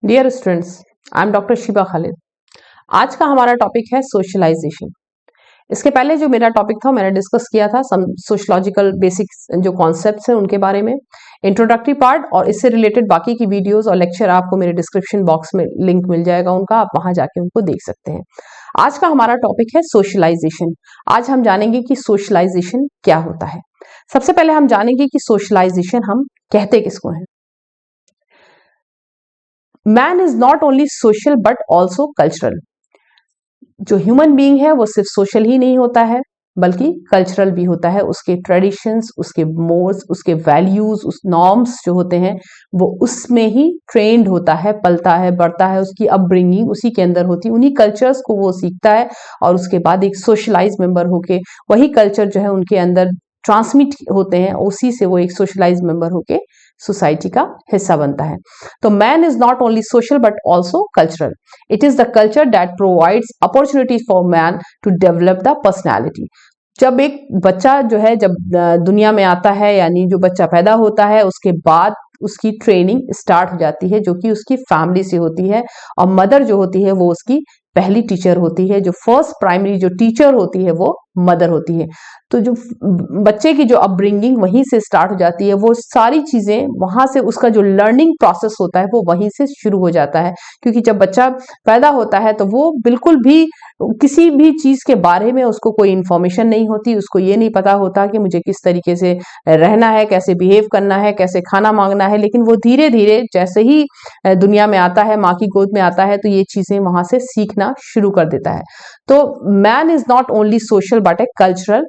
Dear students, I am doctor Shiba Khalid. आज का हमारा टॉपिक है सोशलाइजेशन। इसके पहले जो मेरा टॉपिक था मैंने डिस्कस किया था सम सोशलॉजिकल बेसिक्स जो कॉन्सेप्ट्स हैं उनके बारे में, इंट्रोडक्टरी पार्ट, और इससे रिलेटेड बाकी की वीडियोस और लेक्चर आपको मेरे डिस्क्रिप्शन बॉक्स में लिंक मिल जाएगा उनका, आप वहां जाके उनको देख सकते हैं। आज का हमारा टॉपिक है सोशलाइजेशन। आज हम जानेंगे कि सोशलाइजेशन क्या होता है। सबसे पहले हम जानेंगे कि सोशलाइजेशन हम कहते किसको हैं। Man is not only social but also cultural. जो ह्यूमन बीइंग है वो सिर्फ सोशल ही नहीं होता है बल्कि कल्चरल भी होता है। उसके ट्रेडिशंस, उसके मोड्स, उसके वैल्यूज, उस नॉर्म्स जो होते हैं वो उसमें ही ट्रेंड होता है, पलता है, बढ़ता है। उसकी अपब्रिंगिंग उसी के अंदर होती है, उन्हीं कल्चर्स को वो सीखता है और उसके बाद एक सोशलाइज मेंबर होके वही कल्चर जो है उनके अंदर ट्रांसमिट होते हैं, उसी से वो एक सोशलाइज मेंबर होके सोसाइटी का हिस्सा बनता है। तो man is not only social but also cultural. It is the culture that provides opportunities for man to develop the personality. जब एक बच्चा जो है जब दुनिया में आता है, यानी जो बच्चा पैदा होता है, उसके बाद उसकी ट्रेनिंग स्टार्ट हो जाती है जो कि उसकी फैमिली से होती है। और मदर जो होती है वो उसकी पहली टीचर होती है। जो फर्स्ट प्राइमरी जो टीचर होती है वो मदर होती है। तो जो बच्चे की जो अपब्रिंगिंग वहीं से स्टार्ट हो जाती है, वो सारी चीजें वहां से उसका जो लर्निंग प्रोसेस होता है वो वहीं से शुरू हो जाता है। क्योंकि जब बच्चा पैदा होता है तो वो बिल्कुल भी किसी भी चीज के बारे में उसको कोई इंफॉर्मेशन नहीं होती। उसको ये नहीं पता होता कि मुझे किस तरीके से रहना है, कैसे बिहेव करना है, कैसे खाना मांगना है। लेकिन वो धीरे धीरे जैसे ही दुनिया में आता है, माँ की गोद में आता है, तो ये चीजें वहां से सीखना शुरू कर देता है। तो man is not only social but a cultural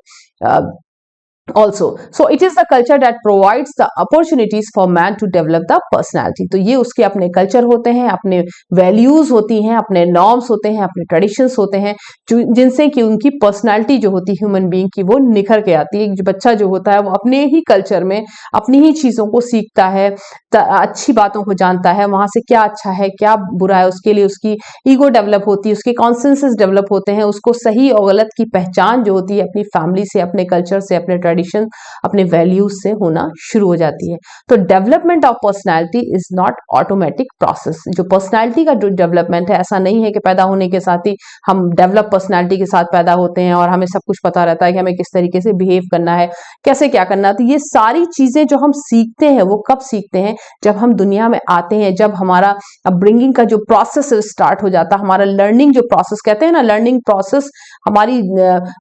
also. So it is the culture that provides the opportunities for man to develop the personality. तो ये उसके अपने कल्चर होते हैं, अपने वैल्यूज होती हैं, अपने नॉर्म्स होते हैं, अपने ट्रेडिशंस होते हैं, जिनसे कि उनकी पर्सनालिटी जो होती है ह्यूमन बीइंग की वो निखर के आती है। जो बच्चा जो होता है वो अपने ही कल्चर में अपनी ही चीजों को सीखता है, अच्छी बातों को जानता है, वहां से क्या अच्छा है क्या बुरा है, उसके लिए उसकी ईगो डेवलप होती है, उसके कॉन्सेंसस डेवलप होते हैं। उसको सही और गलत की पहचान जो होती है अपनी फैमिली से, अपने कल्चर से, अपने ट्रेडिशन, अपने वैल्यूज से होना शुरू हो जाती है। तो development of personality is not automatic process. जो पर्सनैलिटी का जो डेवलपमेंट है, ऐसा नहीं है कि पैदा होने के साथ ही हम डेवलप पर्सनैलिटी के साथ पैदा होते हैं और हमें सब कुछ पता रहता है कि हमें किस तरीके से बिहेव करना है, कैसे क्या करना है। तो ये सारी चीजें जो हम सीखते हैं वो कब सीखते हैं? जब हम दुनिया में आते हैं, जब हमारा अपब्रिंगिंग का जो प्रोसेस स्टार्ट हो जाता है। हमारा लर्निंग जो प्रोसेस कहते हैं ना, लर्निंग प्रोसेस हमारी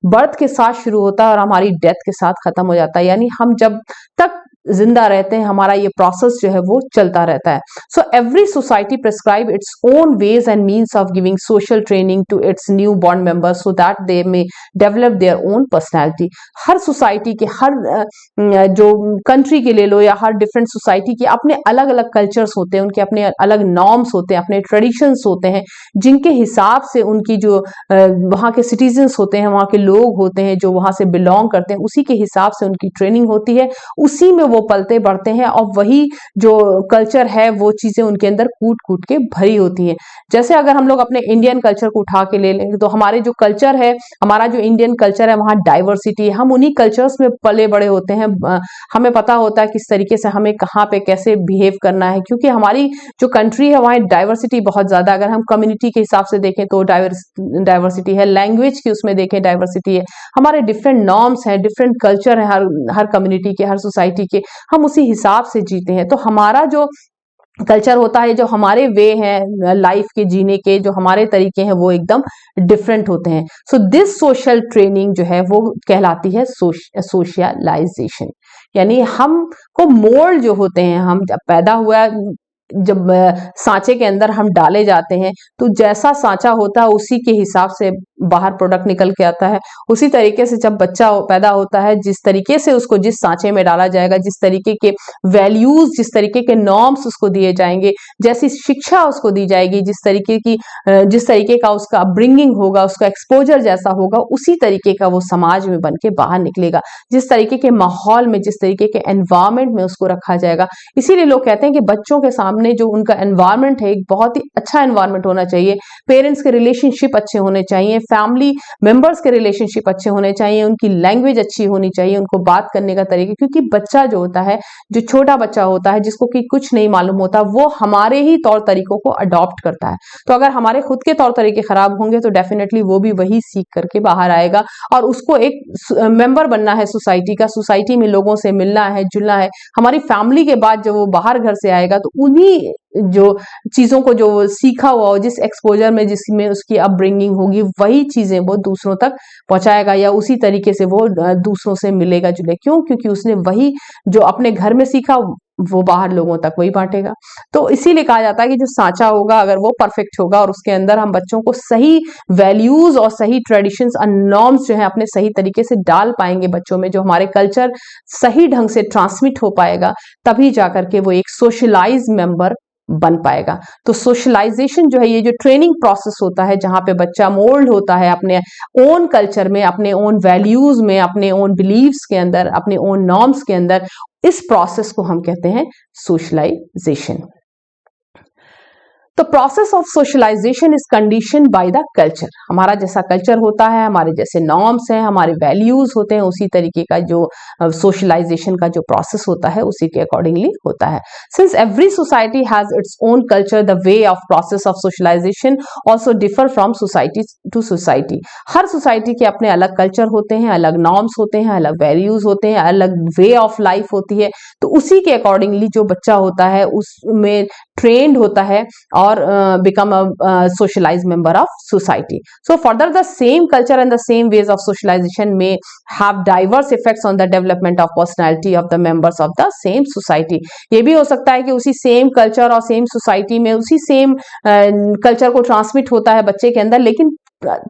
बर्थ के साथ शुरू होता है और हमारी डेथ के साथ खत्म हो जाता है। यानी हम जब तक जिंदा रहते हैं हमारा ये प्रोसेस जो है वो चलता रहता है। So every society prescribe its own ways and means of giving social training to its new born members so that they may develop their own personality. हर सोसाइटी के, हर जो कंट्री के ले लो या हर डिफरेंट सोसाइटी के अपने अलग अलग कल्चर्स होते हैं, उनके अपने अलग नॉर्म्स होते हैं, अपने ट्रेडिशंस होते हैं, जिनके हिसाब से उनकी जो वहाँ के सिटीजन्स होते हैं, वहाँ के लोग होते हैं जो वहाँ से बिलोंग करते हैं, उसी के हिसाब से उनकी ट्रेनिंग होती है, उसी में वो पलते बढ़ते हैं और वही जो कल्चर है वो चीजें उनके अंदर कूट कूट के भरी होती हैं। जैसे अगर हम लोग अपने इंडियन कल्चर को उठा के ले लें तो हमारे जो कल्चर है, हमारा जो इंडियन कल्चर है, वहाँ डाइवर्सिटी है। हम उन्हीं कल्चर्स में पले बड़े होते हैं। हमें पता होता है किस तरीके से हमें कहाँ पे कैसे बिहेव करना है, क्योंकि हमारी जो कंट्री है वहाँ डाइवर्सिटी बहुत ज्यादा। अगर हम कम्युनिटी के हिसाब से देखें तो डाइवर्सिटी है, लैंग्वेज की उसमें देखें डाइवर्सिटी है, हमारे डिफरेंट नॉर्म्स हैं, डिफरेंट कल्चर है हर कम्युनिटी के, हर सोसाइटी के। हम उसी हिसाब से जीते हैं। तो हमारा जो कल्चर होता है, जो हमारे वे हैं लाइफ के जीने के, जो हमारे तरीके हैं वो एकदम डिफरेंट होते हैं। सो दिस सोशल ट्रेनिंग जो है वो कहलाती है सोशलाइजेशन। यानी हमको मोल्ड जो होते हैं, हम जब पैदा हुआ, जब सांचे के अंदर हम डाले जाते हैं तो जैसा सांचा होता है उसी के हिसाब से बाहर प्रोडक्ट निकल के आता है। उसी तरीके से जब बच्चा पैदा होता है, जिस तरीके से उसको जिस सांचे में डाला जाएगा, जिस तरीके के वैल्यूज, जिस तरीके के नॉर्म्स उसको दिए जाएंगे, जैसी शिक्षा उसको दी जाएगी, जिस तरीके का उसका अपब्रिंगिंग होगा, उसका एक्सपोजर जैसा होगा, उसी तरीके का वो समाज में बन के बाहर निकलेगा। जिस तरीके के माहौल में, जिस तरीके के एनवायरमेंट में उसको रखा जाएगा। इसीलिए लोग कहते हैं कि बच्चों के सामने हमने जो उनका एनवायरनमेंट है एक बहुत ही अच्छा एनवायरनमेंट होना चाहिए, पेरेंट्स के रिलेशनशिप अच्छे होने चाहिए, फैमिली मेंबर्स के रिलेशनशिप अच्छे होने चाहिए, उनकी लैंग्वेज अच्छी होनी चाहिए, उनको बात करने का तरीका, क्योंकि बच्चा जो होता है, जो छोटा बच्चा होता है जिसको कि कुछ नहीं मालूम होता, वो हमारे ही तौर तरीकों को अडॉप्ट करता है। तो अगर हमारे खुद के तौर तरीके खराब होंगे तो डेफिनेटली वो भी वही सीख करके बाहर आएगा, और उसको एक मेंबर बनना है सोसाइटी का, सोसाइटी में लोगों से मिलना है, जुलना है। हमारी फैमिली के बाद जब वो बाहर घर से आएगा तो उन्हीं जो चीजों को जो सीखा हुआ हो, जिस एक्सपोजर में जिसमें उसकी अपब्रिंगिंग होगी, वही चीजें वो दूसरों तक पहुंचाएगा, या उसी तरीके से वो दूसरों से मिलेगा जुले। क्यों? क्योंकि उसने वही जो अपने घर में सीखा वो बाहर लोगों तक वही बांटेगा। तो इसीलिए कहा जाता है कि जो सांचा होगा अगर वो परफेक्ट होगा और उसके अंदर हम बच्चों को सही वैल्यूज और सही ट्रेडिशंस और नॉर्म्स जो है अपने सही तरीके से डाल पाएंगे बच्चों में, जो हमारे कल्चर सही ढंग से ट्रांसमिट हो पाएगा, तभी जाकर के वो एक सोशलाइज मेंबर बन पाएगा। तो सोशलाइजेशन जो है, ये जो ट्रेनिंग प्रोसेस होता है जहां पे बच्चा मोल्ड होता है अपने ओन कल्चर में, अपने ओन वैल्यूज में, अपने ओन बिलीव्स के अंदर, अपने ओन नॉर्म्स के अंदर, इस प्रोसेस को हम कहते हैं सोशलाइजेशन। तो process of socialization is condition by the culture. हमारा जैसा कल्चर होता है, हमारे जैसे नॉर्म्स हैं, हमारे वैल्यूज होते हैं, उसी तरीके का जो सोशलाइजेशन का जो प्रोसेस होता है उसी के अकॉर्डिंगली होता है। Since every society has its own culture, the way of process of socialization also differ from society to society. हर सोसाइटी के अपने अलग कल्चर होते हैं, अलग नॉर्म्स होते हैं, अलग वैल्यूज होते हैं, अलग वे ऑफ लाइफ होती है। तो उसी के अकॉर्डिंगली जो बच्चा होता है उसमें ट्रेंड होता है or become a socialized member of society. So further, the same culture and the same ways of socialization may have diverse effects on the development of personality of the members of the same society. ये भी हो सकता है कि उसी same culture और same society में उसी सेम कल्चर को ट्रांसमिट होता है बच्चे के अंदर, लेकिन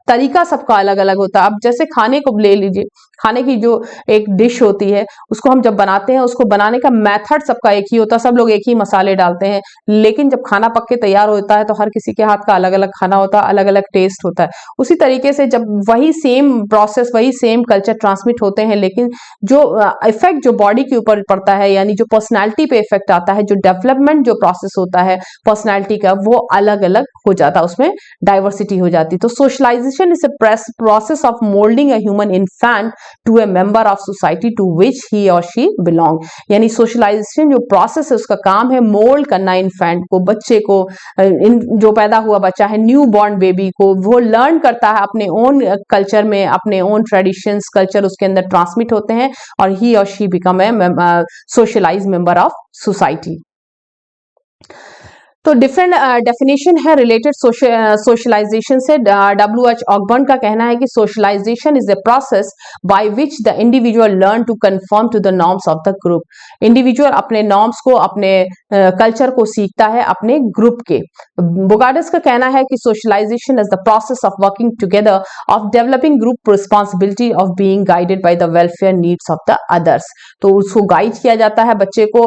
तरीका सबका अलग अलग होता है। अब जैसे खाने को ले लीजिए, खाने की जो एक डिश होती है उसको हम जब बनाते हैं, उसको बनाने का मेथड सबका एक ही होता है, सब लोग एक ही मसाले डालते हैं, लेकिन जब खाना पक के तैयार होता है तो हर किसी के हाथ का अलग अलग खाना होता है, अलग अलग टेस्ट होता है। उसी तरीके से जब वही सेम प्रोसेस, वही सेम कल्चर ट्रांसमिट होते हैं, लेकिन जो इफेक्ट जो बॉडी के ऊपर पड़ता है, यानी जो पर्सनैलिटी पे इफेक्ट आता है, जो डेवलपमेंट जो प्रोसेस होता है पर्सनैलिटी का, वो अलग अलग हो जाता है, उसमें डाइवर्सिटी हो जाती है। तो socialization is a process of moulding a human infant to a member of society to which he और शी बिलोंग। यानी सोशलाइजेशन जो प्रोसेस है उसका काम है मोल्ड करना इन्फेंट को, बच्चे को, जो पैदा हुआ बच्चा है, न्यू बॉर्न बेबी को, वो लर्न करता है अपने ओन कल्चर में, अपने ओन ट्रेडिशंस कल्चर उसके अंदर ट्रांसमिट होते हैं, और ही और she become a socialize member of society. तो डिफरेंट डेफिनेशन है रिलेटेड सोशलाइजेशन से। W.H. ऑकबर्न का कहना है कि socialization is the process by which the individual learn to conform to the norms of the group. Individual अपने norms को, अपने कल्चर को सीखता है अपने ग्रुप के। बोगार्डस का कहना है कि socialization is the process of working together, of developing group responsibility, of being guided by the welfare needs of the others. तो उसको गाइड किया जाता है बच्चे को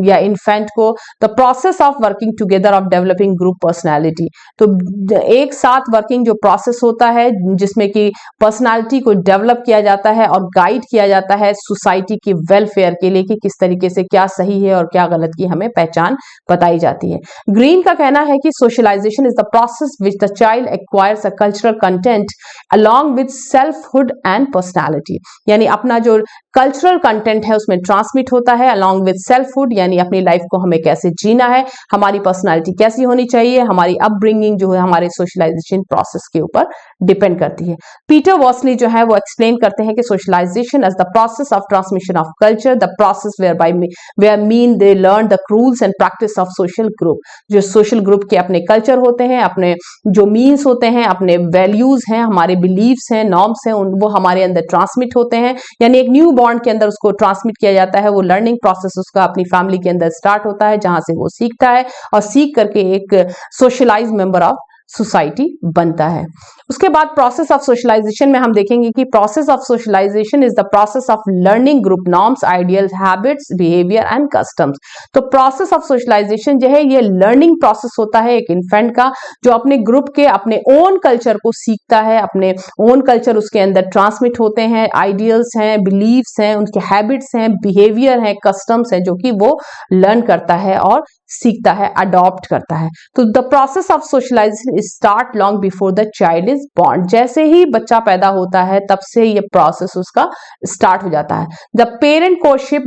या इन्फेंट को, the process of working together of developing group personality. तो एक साथ वर्किंग जो प्रोसेस होता है जिसमें कि पर्सनालिटी को डेवलप किया जाता है और गाइड किया जाता है सोसाइटी की वेलफेयर के लिए, कि किस तरीके से क्या सही है और क्या गलत की हमें पहचान बताई जाती है। ग्रीन का कहना है कि socialization is the process which the child acquires a cultural content along with selfhood and personality. यानी अपना जो कल्चरल कंटेंट है उसमें ट्रांसमिट होता है अलॉन्ग विद सेल्फहुड, यानी अपनी लाइफ को हमें कैसे जीना है, हमारी पर्सनालिटी कैसी होनी चाहिए, हमारी अपब्रिंगिंग जो है हमारे सोशलाइजेशन प्रोसेस के ऊपर डिपेंड करती है। पीटर वॉसली जो है वो एक्सप्लेन करते हैं कि socialization as the process of transmission of culture, the process where mean they learn the rules and practice of social group. जो सोशल ग्रुप के अपने कल्चर होते हैं, अपने जो मीन्स होते हैं, अपने वैल्यूज हैं, हमारे बिलीव्स हैं, नॉर्म्स हैं, वो हमारे अंदर ट्रांसमिट होते हैं। यानी एक न्यू बॉन्ड के अंदर उसको ट्रांसमिट किया जाता है। वो लर्निंग प्रोसेस उसका अपनी फैमिली के अंदर स्टार्ट होता है, जहां से वो सीखता है और सीख करके एक सोशलाइज मेंबर ऑफ सोसाइटी बनता है। उसके बाद प्रोसेस ऑफ सोशलाइजेशन में हम देखेंगे कि process of socialization is the process of learning group norms, ideals, habits, behaviour and customs. तो प्रोसेस ऑफ सोशलाइजेशन जो है ये लर्निंग प्रोसेस होता है एक इन्फेंट का, जो अपने ग्रुप के अपने ओन कल्चर को सीखता है, अपने ओन कल्चर उसके अंदर ट्रांसमिट होते हैं, आइडियल्स हैं, बिलीव्स हैं, उनके हैबिट्स हैं, बिहेवियर हैं, कस्टम्स हैं, जो कि वो लर्न करता है और सीखता है, अडॉप्ट करता है। तो the process of socialization start long before the child is born. जैसे ही बच्चा पैदा होता है तब से ये प्रोसेस उसका स्टार्ट हो जाता है। The parent courtship,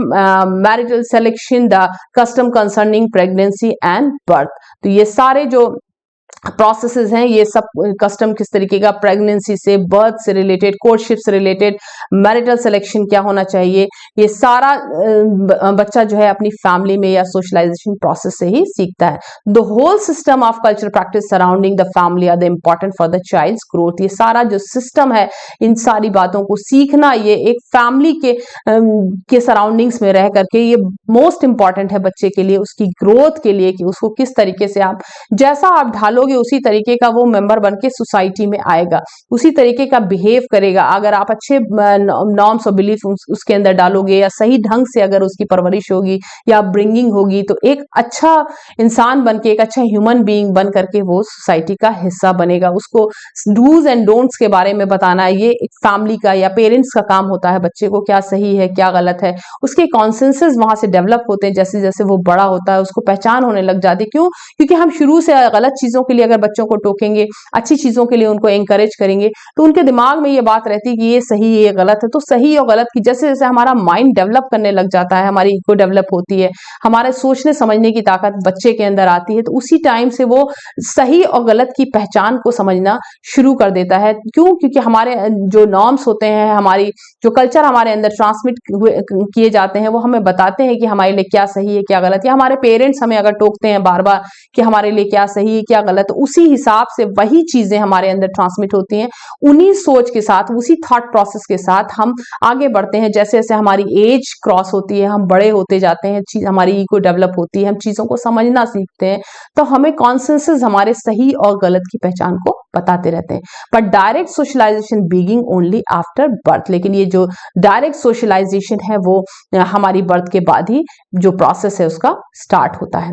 marital selection, the custom concerning pregnancy and birth. तो ये सारे जो प्रोसेसेस हैं, ये सब कस्टम किस तरीके का, प्रेगनेंसी से, बर्थ से रिलेटेड, कोर्टशिप से रिलेटेड, मैरिटल सिलेक्शन क्या होना चाहिए, ये सारा बच्चा जो है अपनी फैमिली में या सोशलाइजेशन प्रोसेस से ही सीखता है। The whole system of culture practice surrounding the family are the important for the child's growth. ये सारा जो सिस्टम है, इन सारी बातों को सीखना, ये एक फैमिली के सराउंडिंग्स में रह करके ये मोस्ट इंपॉर्टेंट है बच्चे के लिए, उसकी ग्रोथ के लिए, कि उसको किस तरीके से आप, जैसा आप ढालोगे उसी तरीके का वो मेंबर बन के सोसाइटी में आएगा, उसी तरीके का बिहेव करेगा। अगर आप अच्छे नॉर्म्स और बिलीफ उसके अंदर डालोगे, या सही ढंग से अगर उसकी परवरिश होगी या ब्रिंगिंग होगी, तो एक अच्छा इंसान बन के, एक अच्छा ह्यूमन बीइंग बन करके वो सोसाइटी का हिस्सा बनेगा। उसको डूज एंड डोंट्स के बारे में बताना, ये एक फैमिली का या पेरेंट्स का काम होता है, बच्चे को क्या सही है क्या गलत है, उसके कॉन्सेंसस वहां से डेवलप होते हैं। जैसे जैसे वो बड़ा होता है उसको पहचान होने लग जाती है। क्यों? क्योंकि हम शुरू से गलत चीजों के लिए अगर बच्चों को टोकेंगे, अच्छी चीजों के लिए उनको एनकरेज करेंगे, तो उनके दिमाग में ये बात रहती है कि ये सही है ये गलत है। तो सही और गलत की जैसे जैसे हमारा माइंड डेवलप करने लग जाता है, हमारी इको डेवलप होती है, हमारे सोचने समझने की ताकत बच्चे के अंदर आती है, तो उसी टाइम से वो सही और गलत की पहचान को समझना शुरू कर देता है। क्यों? क्योंकि हमारे जो नॉर्म्स होते हैं, हमारी जो कल्चर हमारे अंदर ट्रांसमिट किए जाते हैं, वो हमें बताते हैं कि हमारे लिए क्या सही है क्या गलत, या हमारे पेरेंट्स हमें अगर टोकते हैं बार बार कि हमारे लिए क्या सही है क्या गलत, तो उसी हिसाब से वही चीजें हमारे अंदर ट्रांसमिट होती हैं। उन्हीं सोच के साथ, उसी थॉट प्रोसेस के साथ हम आगे बढ़ते हैं। जैसे जैसे हमारी एज क्रॉस होती है, हम बड़े होते जाते हैं, हमारी ईगो डेवलप होती है, हम चीजों को समझना सीखते हैं, तो हमें कॉन्सेंसस हमारे सही और गलत की पहचान को बताते रहते हैं। But direct socialization begin only after birth. लेकिन ये जो डायरेक्ट सोशलाइजेशन है वो हमारी बर्थ के बाद ही जो प्रोसेस है उसका स्टार्ट होता है।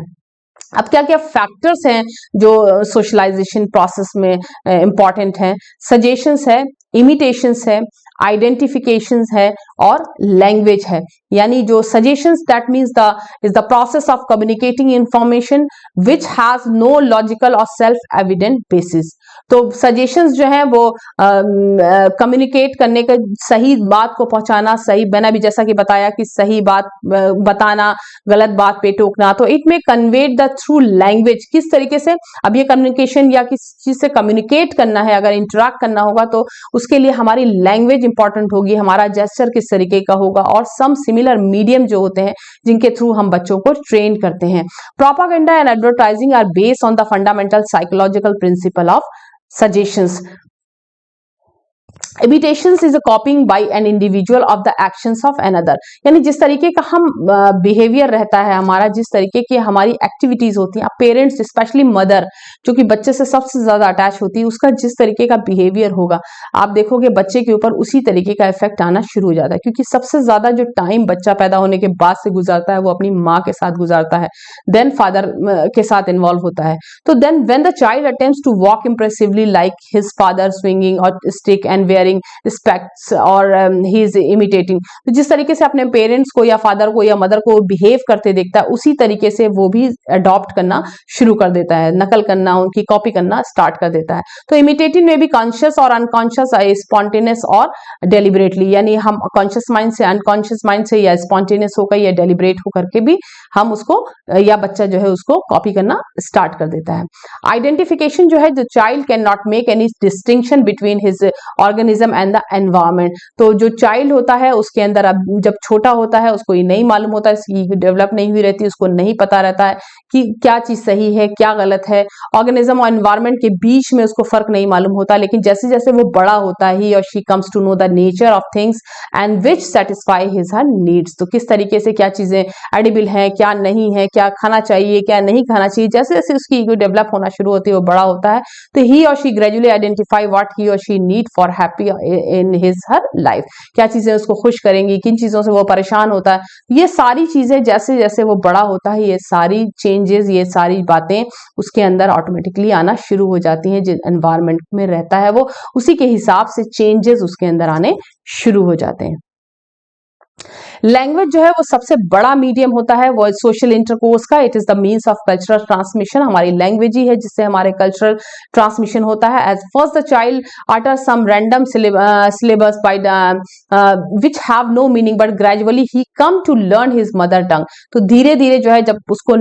अब क्या क्या फैक्टर्स हैं जो सोशलाइजेशन प्रोसेस में इंपॉर्टेंट हैं? सजेशंस है, इमिटेशंस है, आइडेंटिफिकेशंस है और लैंग्वेज है। यानी जो suggestions, that means is the process of communicating information which has no logical और सेल्फ एविडेंट बेसिस। तो सजेशंस जो है वो कम्युनिकेट करने का, सही बात को पहुंचाना, सही, मैंने भी जैसा कि बताया कि सही बात बताना, गलत बात पे टोकना, तो इट में कन्वेड द थ्रू लैंग्वेज। किस तरीके से, अब ये कम्युनिकेशन या किस चीज से कम्युनिकेट करना है, अगर इंटरेक्ट करना होगा तो उसके लिए हमारी लैंग्वेज इंपॉर्टेंट होगी, हमारा जेस्चर किस तरीके का होगा, और सम सिमिलर मीडियम जो होते हैं जिनके थ्रू हम बच्चों को ट्रेन करते हैं। Propaganda and advertising are based on the fundamental psychological principle of suggestions. Imitations is a copying by an individual of the actions of another। यानी जिस तरीके का हम बिहेवियर रहता है हमारा, जिस तरीके की हमारी एक्टिविटीज होती हैं, पेरेंट्स स्पेशली मदर जो कि बच्चे से सबसे ज्यादा अटैच होती है, उसका जिस तरीके का बिहेवियर होगा, आप देखोगे बच्चे के ऊपर उसी तरीके का इफेक्ट आना शुरू हो जाता है। क्योंकि सबसे ज्यादा जो टाइम बच्चा पैदा होने के बाद से गुजारता है वो अपनी माँ के साथ गुजारता है, देन फादर के साथ इन्वॉल्व होता है। तो then when the child attempts to walk impressively like his father swinging और स्टिक एंड वेयरिंग स्पेक्ट्स और ही इज इमिटेटिंग, तो जिस तरीके से अपने पेरेंट्स को या फादर को या मदर को बिहेव करते देखता है, उसी तरीके से वो भी अडॉप्ट करना शुरू कर देता है, नकल करना, उनकी कॉपी करना स्टार्ट कर देता है। तो इमिटेटिंग में भी कॉन्शियस और अनकॉन्शियस, स्पॉन्टेनियस और डेलिबरेटली, यानी हम कॉन्शियस माइंड से, अनकॉन्शियस माइंड से, या स्पॉन्टेनियस होकर या डेलिबरेट होकर के भी हम उसको, या बच्चा जो है उसको कॉपी करना स्टार्ट कर देता है। आइडेंटिफिकेशन जो है, the child can not make any distinction between his organization organism and the environment. तो जो चाइल्ड होता है उसके अंदर, अब जब छोटा होता है उसको ये नहीं मालूम होता, इसकी डेवलप नहीं हुई रहती, उसको नहीं पता रहता है कि क्या चीज सही है क्या गलत है, ऑर्गेनिज्म और एनवायरमेंट के बीच में उसको फर्क नहीं मालूम होता। लेकिन जैसे जैसे वो बड़ा होता है, ही और she comes to know the nature of things and which satisfy his her needs. तो किस तरीके से क्या चीजें एडिबल है क्या नहीं है, क्या खाना चाहिए क्या नहीं खाना चाहिए, जैसे जैसे उसकी ईगो डेवलप होना शुरू होती है, वो बड़ा होता है, तो ही और she gradually identify what he और she need for happy in his her life. क्या चीजें उसको खुश करेंगी, किन चीजों से वो परेशान होता है, ये सारी चीजें जैसे जैसे वो बड़ा होता है, ये सारी चेंजेस, ये सारी बातें उसके अंदर ऑटोमेटिकली आना शुरू हो जाती हैं। जिस एनवायरमेंट में रहता है वो, उसी के हिसाब से चेंजेस उसके अंदर आने शुरू हो जाते हैं। लैंग्वेज जो है वो सबसे बड़ा मीडियम होता है वो सोशल इंटरकोर्स का। It is the means of cultural transmission. हमारी लैंग्वेज ही है जिससे हमारे कल्चरल ट्रांसमिशन होता है। As first the child utter some random syllables by which have no meaning but gradually he come to learn his mother tongue. तो धीरे धीरे जो है, जब उसको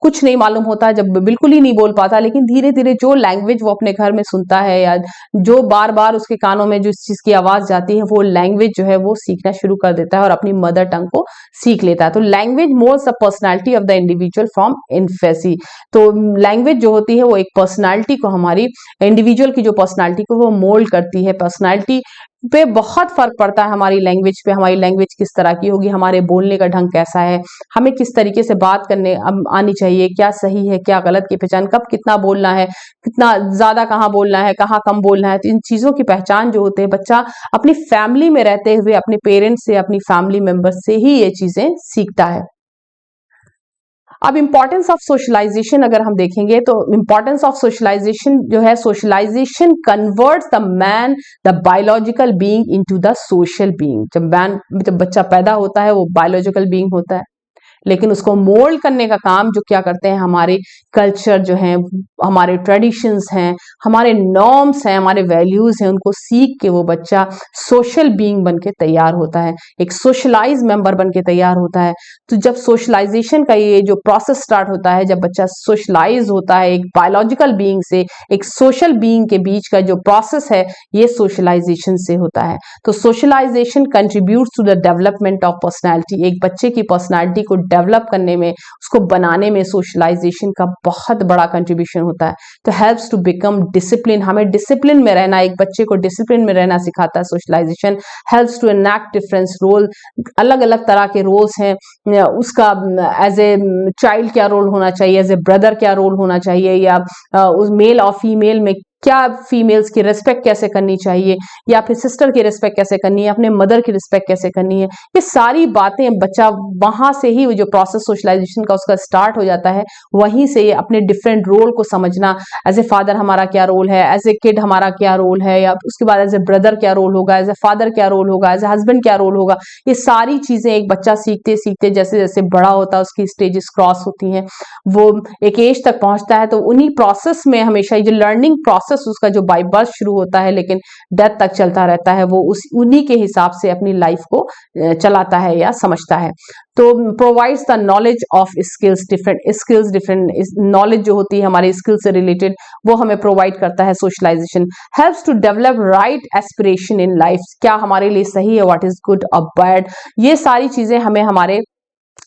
कुछ नहीं मालूम होता, जब बिल्कुल ही नहीं बोल पाता, लेकिन धीरे धीरे जो लैंग्वेज वो अपने घर में सुनता है या जो बार बार उसके कानों में जिस चीज की आवाज जाती है, वो लैंग्वेज जो है वो सीखना शुरू कर देता है और अपनी मदर टंग को सीख लेता है। तो language moulds the personality of the individual from infancy. तो लैंग्वेज जो होती है वो एक पर्सनालिटी को, हमारी इंडिविजुअल की जो पर्सनालिटी को वो मोल्ड करती है। पर्सनालिटी पे बहुत फर्क पड़ता है हमारी लैंग्वेज पे। हमारी लैंग्वेज किस तरह की होगी, हमारे बोलने का ढंग कैसा है, हमें किस तरीके से बात करने आनी चाहिए, क्या सही है क्या गलत की पहचान, कब कितना बोलना है, कितना ज्यादा कहाँ बोलना है, कहाँ कम बोलना है। तो इन चीजों की पहचान जो होते हैं, बच्चा अपनी फैमिली में रहते हुए अपने पेरेंट्स से, अपनी फैमिली मेंबर्स से ही ये चीजें सीखता है। अब इंपॉर्टेंस ऑफ सोशलाइजेशन अगर हम देखेंगे तो इंपॉर्टेंस ऑफ सोशलाइजेशन जो है, socialization converts the man the biological being into the social being. जब बच्चा पैदा होता है वो बायोलॉजिकल बीइंग होता है, लेकिन उसको मोल्ड करने का काम जो क्या करते हैं हमारे कल्चर जो है, हमारे ट्रेडिशंस हैं, हमारे नॉर्म्स हैं, हमारे वैल्यूज हैं, उनको सीख के वो बच्चा सोशल बीइंग बन के तैयार होता है, एक सोशलाइज मेंबर बन के तैयार होता है। तो जब सोशलाइजेशन का ये जो प्रोसेस स्टार्ट होता है, जब बच्चा सोशलाइज होता है एक बायोलॉजिकल बीइंग से एक सोशल बीइंग के बीच का जो प्रोसेस है, ये सोशलाइजेशन से होता है। तो socialization contributes to the development of personality. एक बच्चे की पर्सनैलिटी को डेवलप करने में, उसको बनाने में सोशलाइजेशन का बहुत बड़ा कंट्रीब्यूशन होता है। तो हेल्प्स टू बिकम डिसिप्लिन। हमें डिसिप्लिन में रहना, एक बच्चे को डिसिप्लिन में रहना सिखाता है socialization. Helps to enact difference role. अलग अलग तरह के रोल्स हैं, उसका एज ए चाइल्ड क्या रोल होना चाहिए, एज ए ब्रदर क्या रोल होना चाहिए, या उस मेल और फीमेल में क्या फीमेल्स की रिस्पेक्ट कैसे करनी चाहिए, या फिर सिस्टर की रिस्पेक्ट कैसे करनी है, अपने मदर की रिस्पेक्ट कैसे करनी है। ये सारी बातें बच्चा वहां से ही जो प्रोसेस सोशलाइजेशन का उसका स्टार्ट हो जाता है, वहीं से ये अपने डिफरेंट रोल को समझना, एज ए फादर हमारा क्या रोल है, एज ए किड हमारा क्या रोल है, या उसके बाद एज ए ब्रदर क्या रोल होगा, एज ए फादर क्या रोल होगा, एज ए हस्बैंड क्या रोल होगा। ये सारी चीजें एक बच्चा सीखते सीखते जैसे जैसे बड़ा होता है, उसकी स्टेजेस क्रॉस होती हैं, वो एक एज तक पहुंचता है। तो उन्हीं प्रोसेस में हमेशा ये लर्निंग प्रोसेस उसका जो बाय बर्थ शुरू होता है लेकिन डेथ तक चलता रहता है, वो उन्हीं के हिसाब से अपनी लाइफ को चलाता है या समझता है। तो provides the knowledge of skills, different knowledge जो होती है हमारी स्किल से रिलेटेड, वो हमें प्रोवाइड करता है socialization. Helps to develop right aspiration in life. क्या हमारे लिए सही है, व्हाट इज गुड और बैड, ये सारी चीजें हमें हमारे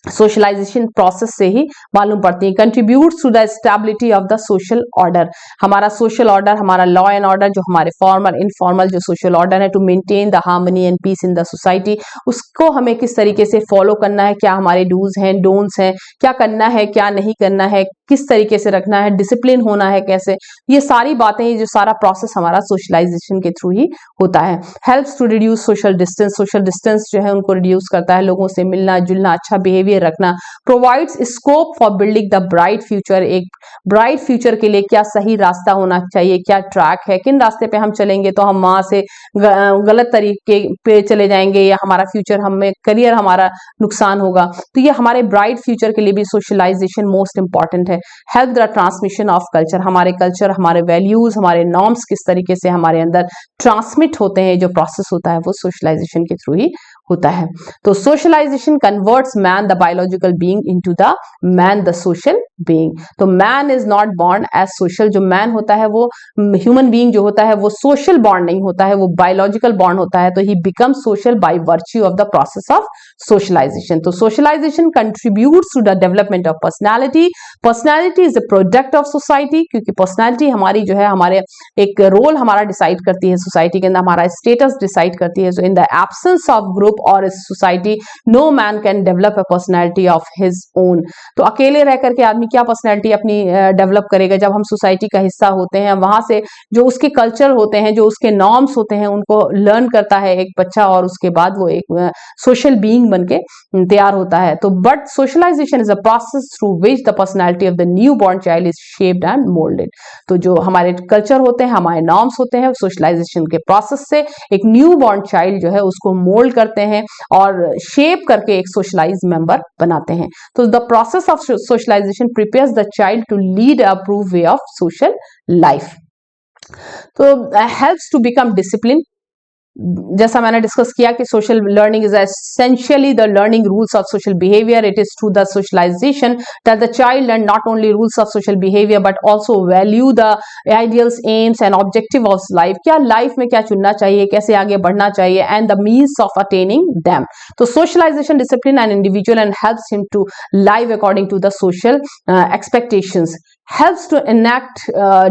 सोशलाइजेशन प्रोसेस से ही मालूम पड़ती है। Contributes to the stability of the social order. हमारा सोशल ऑर्डर, हमारा लॉ एंड ऑर्डर, जो हमारे फॉर्मल इनफॉर्मल जो सोशल ऑर्डर है, to maintain the harmony and peace in the society, उसको हमें किस तरीके से फॉलो करना है, क्या हमारे डूज हैं डोंट्स हैं, क्या करना है क्या नहीं करना है, किस तरीके से रखना है, डिसिप्लिन होना है कैसे, ये सारी बातें, ये जो सारा प्रोसेस हमारा सोशलाइजेशन के थ्रू ही होता है। Helps to reduce social distance. Social distance जो है उनको रिड्यूस करता है, लोगों से मिलना जुलना, अच्छा बिहेवियर रखना। Provides scope for building the bright future. एक ब्राइट फ्यूचर के लिए क्या सही रास्ता होना चाहिए, क्या ट्रैक है, किन रास्ते पे हम चलेंगे तो हम वहां से गलत तरीके पे चले जाएंगे या हमारा फ्यूचर, हमें करियर हमारा नुकसान होगा। तो ये हमारे ब्राइट फ्यूचर के लिए भी सोशलाइजेशन मोस्ट इंपॉर्टेंट है। Help the transmission of culture. हमारे कल्चर, हमारे वैल्यूज, हमारे नॉर्म्स किस तरीके से हमारे अंदर ट्रांसमिट होते हैं, जो प्रोसेस होता है वो सोशलाइजेशन के थ्रू ही होता है। तो socialization converts man the biological being into the man the social being. तो man is not born as social, जो मैन होता है वो ह्यूमन बीइंग जो होता है वो सोशल बॉर्न नहीं होता है, वो बायोलॉजिकल बॉर्न होता है। तो he become social by virtue of the process of socialization. तो socialization contributes to the development of personality. Personality is the product of society, क्योंकि पर्सनैलिटी हमारी जो है हमारे एक रोल हमारा डिसाइड करती है सोसाइटी के अंदर, हमारा स्टेटस डिसाइड करती है। So in the absence of group और society no man can develop a personality of his own. तो अकेले रह करके आदमी क्या पर्सनैलिटी अपनी डेवलप करेगा? जब हम सोसाइटी का हिस्सा होते हैं, वहां से जो उसके कल्चर होते हैं, जो उसके नॉर्म्स होते हैं, उनको लर्न करता है एक बच्चा, और उसके बाद वो एक सोशल बीइंग बनके तैयार होता है। तो but socialization is a process through which the personality of the new born child is shaped and moulded. तो जो हमारे कल्चर होते हैं, हमारे नॉर्म्स होते हैं, सोशलाइजेशन के प्रोसेस से एक न्यू बॉर्न चाइल्ड जो है उसको मोल्ड करते हैं और शेप करके एक सोशलाइज मेंबर बनाते हैं। तो the process of socialization prepares the child to lead a approved way of social life. तो हेल्प्स टू बिकम डिसिप्लिन। जैसा मैंने डिस्कस किया कि social learning is essentially the learning rules of social behaviour. It is through the socialization that the child learn not only rules of social behaviour but also value the ideals, aims and objective of life. क्या life में क्या चुनना चाहिए, कैसे आगे बढ़ना चाहिए, and the means of attaining them. तो socialization discipline and individual and helps him to live according to the social expectations, helps to enact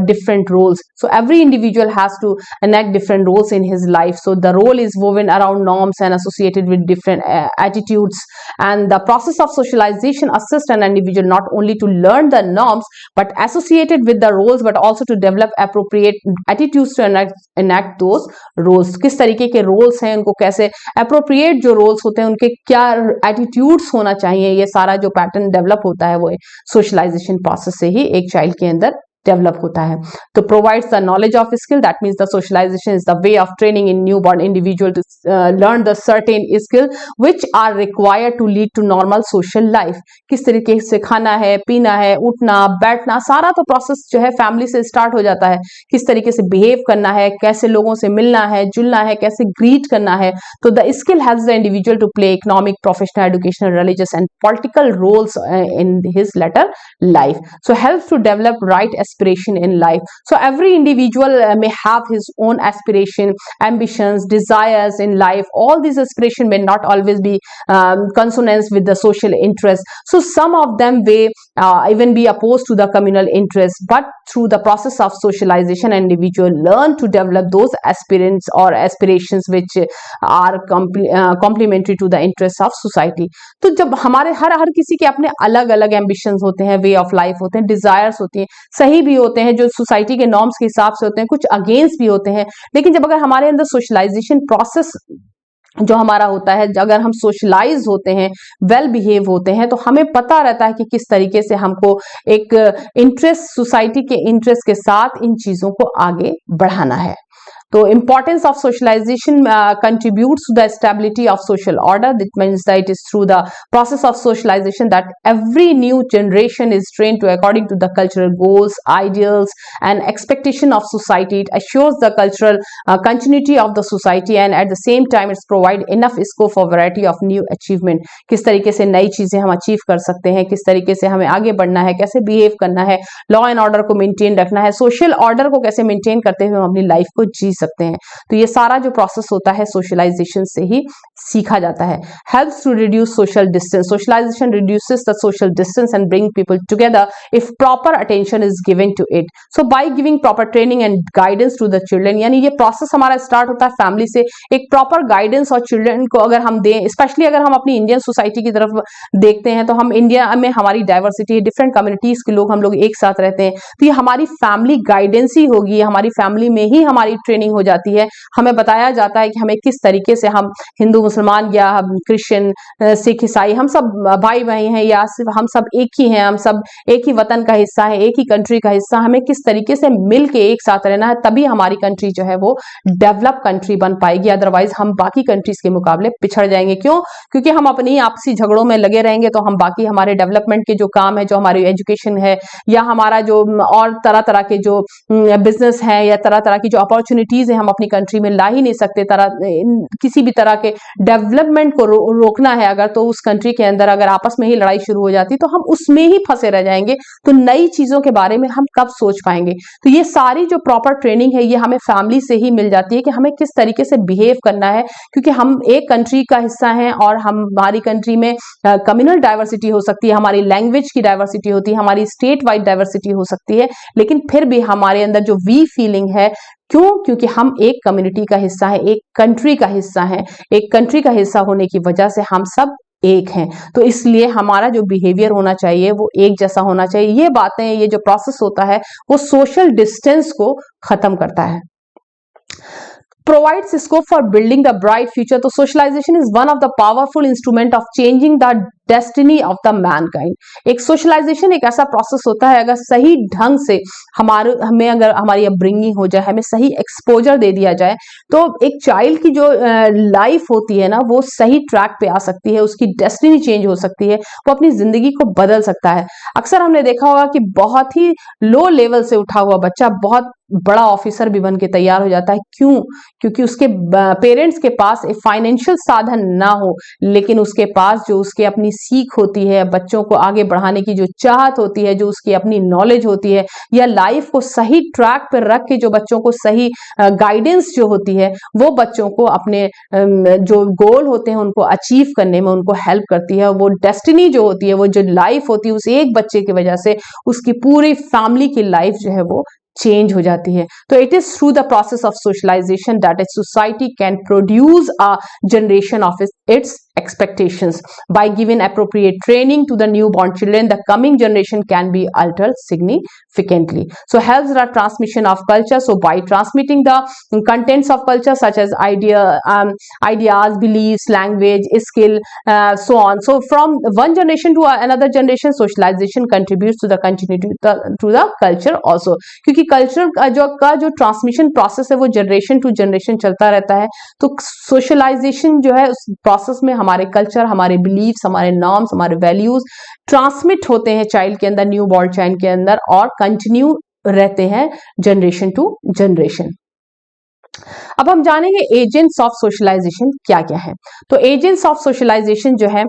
different roles. So every individual has to enact different roles in his life. So the role is woven around norms and associated with different attitudes. And the process of socialization assists an individual not only to learn the norms but associated with the roles, but also to develop appropriate attitudes to enact those roles. किस तरीके के roles हैं, उनको कैसे appropriate जो roles होते हैं उनके क्या attitudes होना चाहिए, ये सारा जो pattern develop होता है वो socialization process से ही एक चाइल्ड के अंदर डेवलप होता है। तो provides the knowledge of skill, that means the socialization is the way of training in new born individual to learn the certain skill which are required to lead to normal social life. किस तरीके से खाना है, पीना है, उठना बैठना, सारा तो प्रोसेस जो है फैमिली से स्टार्ट हो जाता है। किस तरीके से बिहेव करना है, कैसे लोगों से मिलना है, जुलना है, कैसे ग्रीट करना है। तो the skill helps the individual to play economic, professional, educational, religious and political roles in his later life. So helps to develop right aspiration in life. So every individual may have his own aspiration, ambitions, desires in life. All these aspirations may not always be consonance with the social interest. So some of them may even be opposed to the communal interest, but through the process of socialization, an individual learn to develop those aspirants or aspirations which are complementary to the interests of society. तो जब हमारे हर किसी के अपने अलग अलग ambitions होते हैं, वे ऑफ लाइफ होते हैं, डिजायर्स होती हैं, सही भी होते हैं, जो सोसाइटी के नॉर्म्स के हिसाब से होते हैं, कुछ अगेंस्ट भी होते हैं। लेकिन जब अगर हमारे अंदर सोशलाइजेशन प्रोसेस जो हमारा होता है, अगर हम सोशलाइज होते हैं, वेल बिहेव होते हैं, तो हमें पता रहता है कि किस तरीके से हमको एक इंटरेस्ट, सोसाइटी के इंटरेस्ट के साथ इन चीजों को आगे बढ़ाना है। तो importance of socialization contributes to the stability of social order. That means that it is through the process of socialization that every new generation is trained to according to the cultural goals, ideals and expectation of society. It assures the cultural continuity of the society and at the same time it's provide enough scope for variety of new achievement. किस तरीके से नई चीजें हम achieve कर सकते हैं, किस तरीके से हमें आगे बढ़ना है, कैसे बिहेव करना है, लॉ एंड ऑर्डर को मेंटेन रखना है, सोशल ऑर्डर को कैसे मेंटेन करते हुए हम अपनी लाइफ को जी सकते हैं। तो ये सारा जो प्रोसेस होता है सोशलाइजेशन से ही सीखा जाता है। Helps to reduce social distance. Socialization reduces the social distance and bring people together if proper attention is given to it. So by giving proper training and guidance to the children, यानी ये process हमारा start होता है family से। एक proper guidance और children को अगर हम दें, स्पेशली अगर हम अपनी इंडियन सोसाइटी की तरफ देखते हैं, तो हम इंडिया में हमारी डाइवर्सिटी है, डिफरेंट कम्युनिटीज के लोग हम लोग एक साथ रहते हैं, तो ये हमारी फैमिली गाइडेंस ही होगी, हमारी फैमिली में ही हमारी ट्रेनिंग हो जाती है। हमें बताया जाता है कि हमें किस तरीके से हम हिंदू, मुसलमान या क्रिश्चियन, सिख, ईसाई, हम सब भाई भाई हैं या हम सब एक ही हैं, हम सब एक ही वतन का हिस्सा है, एक ही कंट्री का हिस्सा। हमें किस तरीके से मिल के एक साथ रहना है, तभी हमारी कंट्री जो है वो डेवलप कंट्री बन पाएगी। अदरवाइज हम बाकी कंट्रीज के मुकाबले पिछड़ जाएंगे। क्यों? क्योंकि हम अपनी आपसी झगड़ों में लगे रहेंगे, तो हम बाकी हमारे डेवलपमेंट के जो काम है, जो हमारी एजुकेशन है या हमारा जो और तरह तरह के जो बिजनेस है या तरह तरह की जो अपॉर्चुनिटीज चीजें हम अपनी कंट्री में ला ही नहीं सकते, किसी भी तरह के डेवलपमेंट को रोकना है अगर, तो उस कंट्री के अंदर अगर आपस में ही लड़ाई शुरू हो जाती तो हम उसमें ही फंसे रह जाएंगे, तो नई चीजों के बारे में हम कब सोच पाएंगे। तो ये सारी जो प्रॉपर ट्रेनिंग है ये हमें फैमिली से ही मिल जाती है कि हमें किस तरीके से बिहेव करना है, क्योंकि हम एक कंट्री का हिस्सा हैं और हमारी कंट्री में कम्युनल डाइवर्सिटी हो सकती है, हमारी लैंग्वेज की डाइवर्सिटी होती है, हमारी स्टेट वाइड डाइवर्सिटी हो सकती है, लेकिन फिर भी हमारे अंदर जो वी फीलिंग है, क्यों? क्योंकि हम एक कम्युनिटी का हिस्सा है, एक कंट्री का हिस्सा है, एक कंट्री का हिस्सा होने की वजह से हम सब एक हैं। तो इसलिए हमारा जो बिहेवियर होना चाहिए वो एक जैसा होना चाहिए। ये बातें, ये जो प्रोसेस होता है वो सोशल डिस्टेंस को खत्म करता है। Provides scope for building a bright future. तो socialization is one of the powerful instrument of changing the destiny of the mankind. एक socialization एक ऐसा प्रोसेस होता है, अगर सही ढंग से हमें अगर हमारी अपब्रिंगिंग हो जाए, हमें सही एक्सपोजर दे दिया जाए, तो एक चाइल्ड की जो लाइफ होती है ना वो सही ट्रैक पे आ सकती है, उसकी डेस्टिनी चेंज हो सकती है, वो अपनी जिंदगी को बदल सकता है। अक्सर हमने देखा होगा कि बहुत ही लो लेवल से उठा हुआ बच्चा बहुत बड़ा ऑफिसर भी बन के तैयार हो जाता है। क्यों? क्योंकि उसके पेरेंट्स के पास एक फाइनेंशियल साधन ना हो, लेकिन उसके पास जो उसके अपनी सीख होती है, बच्चों को आगे बढ़ाने की जो चाहत होती है, जो उसकी अपनी नॉलेज होती है, या लाइफ को सही ट्रैक पर रख के जो बच्चों को सही गाइडेंस जो होती है, वो बच्चों को अपने जो गोल होते हैं उनको अचीव करने में उनको हेल्प करती है। वो डेस्टिनी जो होती है, वो जो लाइफ होती है, उस एक बच्चे की वजह से उसकी पूरी फैमिली की लाइफ जो है वो चेंज हो जाती है। तो it is through the process of socialization that a society can produce a generation of its expectations. By giving appropriate training to the newborn children, the coming generation can be altered significantly. So helps the transmission of culture. So by transmitting the contents of culture such as ideas, beliefs, language, skill, so on. So from one generation to another generation, socialization contributes to the continuity to the culture also. क्योंकि culture का जो transmission process है वो generation to generation चलता रहता है। तो socialisation जो है उस प्रोसेस में हमारे कल्चर, हमारे बिलीव्स, हमारे नॉर्म्स, हमारे वैल्यूज ट्रांसमिट होते हैं चाइल्ड के अंदर, न्यू बॉर्न चाइल्ड के अंदर, और कंटिन्यू रहते हैं जनरेशन टू जनरेशन। अब हम जानेंगे एजेंट्स ऑफ सोशलाइजेशन क्या क्या है। तो एजेंट्स ऑफ सोशलाइजेशन जो है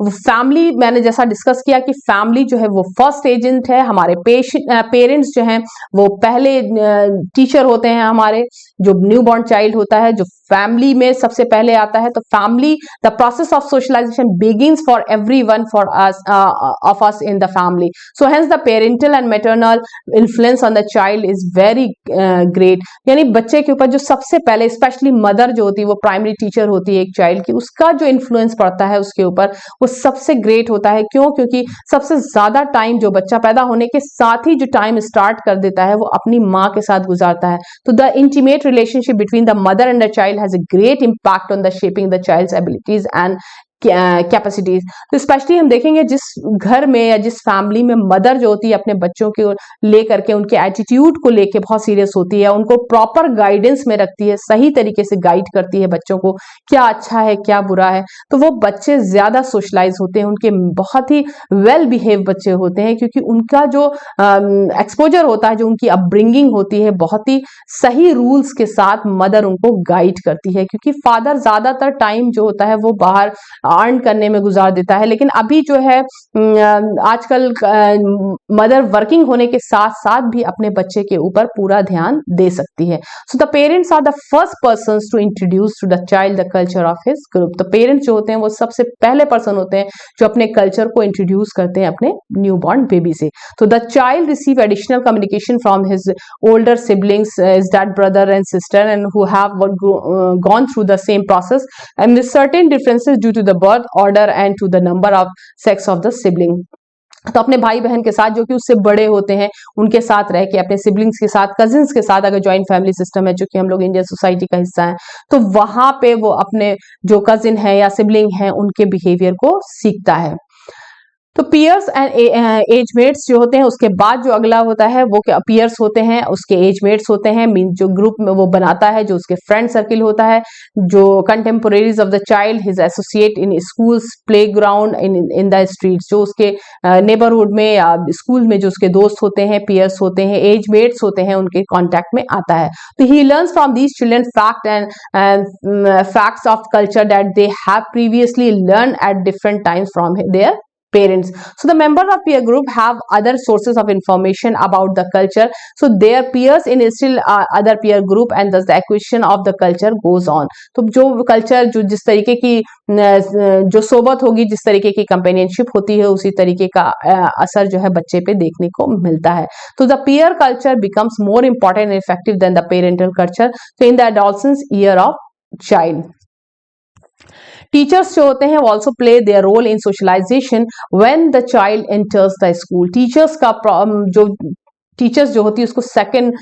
वो फैमिली, मैंने जैसा डिस्कस किया कि फैमिली जो है वो फर्स्ट एजेंट है। हमारे पेरेंट्स जो हैं वो पहले टीचर होते हैं। हमारे जो न्यू बॉर्न चाइल्ड होता है जो फैमिली में सबसे पहले आता है, तो family, the process of socialization begins for everyone for us of us in the family. So hence the parental and maternal influence on the child is very great. यानी बच्चे के ऊपर जो सबसे पहले, स्पेशली मदर जो होती है वो प्राइमरी टीचर होती है एक चाइल्ड की, उसका जो इन्फ्लुएंस पड़ता है उसके ऊपर वो सबसे ग्रेट होता है। क्यों? क्योंकि सबसे ज्यादा टाइम जो बच्चा पैदा होने के साथ ही जो टाइम स्टार्ट कर देता है वो अपनी माँ के साथ गुजारता है। तो the intimate relationship between the mother and the child has a great impact on the shaping the child's abilities and capacities. तो स्पेशली हम देखेंगे जिस घर में या जिस फैमिली में मदर जो होती है अपने बच्चों को लेकर के उनके एटीट्यूड को लेके बहुत सीरियस होती है, उनको प्रॉपर गाइडेंस में रखती है, सही तरीके से गाइड करती है बच्चों को क्या अच्छा है क्या बुरा है, तो वो बच्चे ज्यादा सोशलाइज होते हैं, उनके बहुत ही वेल बिहेव बच्चे होते हैं, क्योंकि उनका जो एक्सपोजर होता है, जो उनकी अपब्रिंगिंग होती है, बहुत ही सही रूल्स के साथ मदर उनको गाइड करती है। क्योंकि फादर ज्यादातर टाइम जो होता है वो बाहर अर्न करने में गुजार देता है, लेकिन अभी जो है आजकल मदर वर्किंग होने के साथ साथ भी अपने बच्चे के ऊपर पूरा ध्यान दे सकती है। So the parents are the first persons to introduce to the child the culture of his group. तो पेरेंट्स जो होते हैं वो सबसे पहले पर्सन होते हैं जो अपने कल्चर को इंट्रोड्यूस करते हैं अपने न्यू बॉर्न बेबी से। तो the child receive additional communication from his older siblings, his dad, brother and sister, and who have gone through the same process, and with certain differences due to the birth order and to the number of sex of the sibling। तो अपने भाई बहन के साथ जो कि उससे बड़े होते हैं उनके साथ रह के, अपने सिबलिंग्स के साथ, कजिन्स के साथ, अगर ज्वाइंट फैमिली सिस्टम है जो कि हम लोग इंडियन सोसाइटी का हिस्सा है, तो वहां पे वो अपने जो कजिन है या सिबलिंग है उनके बिहेवियर को सीखता है। तो पियर्स एंड एजमेट्स जो होते हैं, उसके बाद जो अगला होता है वो क्या, पियर्स होते हैं, उसके एजमेट्स होते हैं, मीन जो ग्रुप में वो बनाता है, जो उसके फ्रेंड सर्किल होता है, जो contemporaries of the child, his associate in schools, playground, in the streets, जो उसके नेबरहुड में या स्कूल में जो उसके दोस्त होते हैं, पियर्स होते हैं, एजमेट्स होते हैं, उनके कॉन्टेक्ट में आता है। तो he learns from these children fact and facts of culture that they have previously learn at different times from their parents. So the members of peer group have other sources of information about the culture, so their peers in still other peer group, and thus the acquisition of the culture goes on. तो जो culture, जो जिस तरीके की जो सोबत होगी, जिस तरीके की companionship होती है, उसी तरीके का असर जो है बच्चे पे देखने को मिलता है। तो the peer culture becomes more important and effective than the parental culture, so in the adolescence year of child. Teachers जो होते हैं वो also play their role in socialization when the child enters the school. Teachers का जो teachers जो होती है उसको सेकंड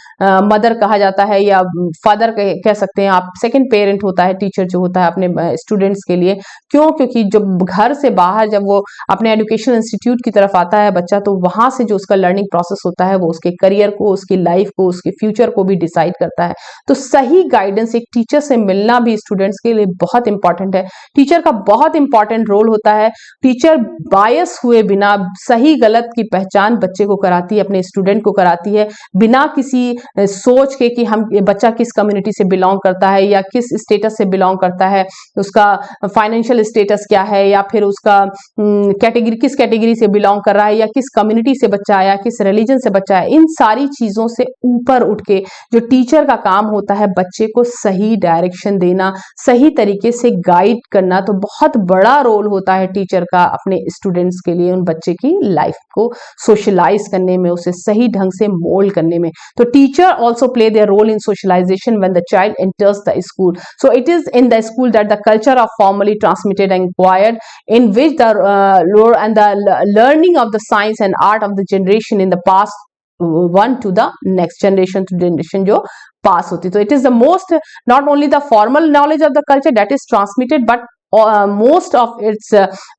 मदर कहा जाता है, या फादर कह सकते हैं आप, सेकंड पेरेंट होता है टीचर जो होता है अपने स्टूडेंट्स के लिए। क्यों? क्योंकि जब घर से बाहर जब वो अपने एजुकेशन इंस्टीट्यूट की तरफ आता है बच्चा, तो वहां से जो उसका लर्निंग प्रोसेस होता है वो उसके करियर को, उसकी लाइफ को, उसके फ्यूचर को भी डिसाइड करता है। तो सही गाइडेंस एक टीचर से मिलना भी स्टूडेंट्स के लिए बहुत इंपॉर्टेंट है। टीचर का बहुत इंपॉर्टेंट रोल होता है। टीचर बायस हुए बिना सही गलत की पहचान बच्चे को कराती है, अपने स्टूडेंट को कराती है, बिना किसी सोच के कि हम बच्चा किस कम्युनिटी से बिलोंग करता है या किस स्टेटस से बिलोंग करता है, उसका फाइनेंशियल स्टेटस क्या है, या फिर उसका कैटेगरी किस कैटेगरी से बिलोंग कर रहा है, या किस कम्युनिटी से बच्चा आया, किस रिलीजन से बच्चा है। इन सारी चीजों से ऊपर उठ के जो टीचर का काम होता है बच्चे को सही डायरेक्शन देना, सही तरीके से गाइड करना। तो बहुत बड़ा रोल होता है टीचर का अपने स्टूडेंट्स के लिए, उन बच्चे की लाइफ को सोशलाइज करने में, उसे सही ढंग से मोल्ड करने में। तो teacher also play their role in socialization when the child enters the school. So it is in the school that the culture of formally transmitted and acquired, in which the lore and the learning of the science and art of the generation in the past one to the next generation to generation जो pass होती। तो it is the most, not only the formal knowledge of the culture that is transmitted, but most of its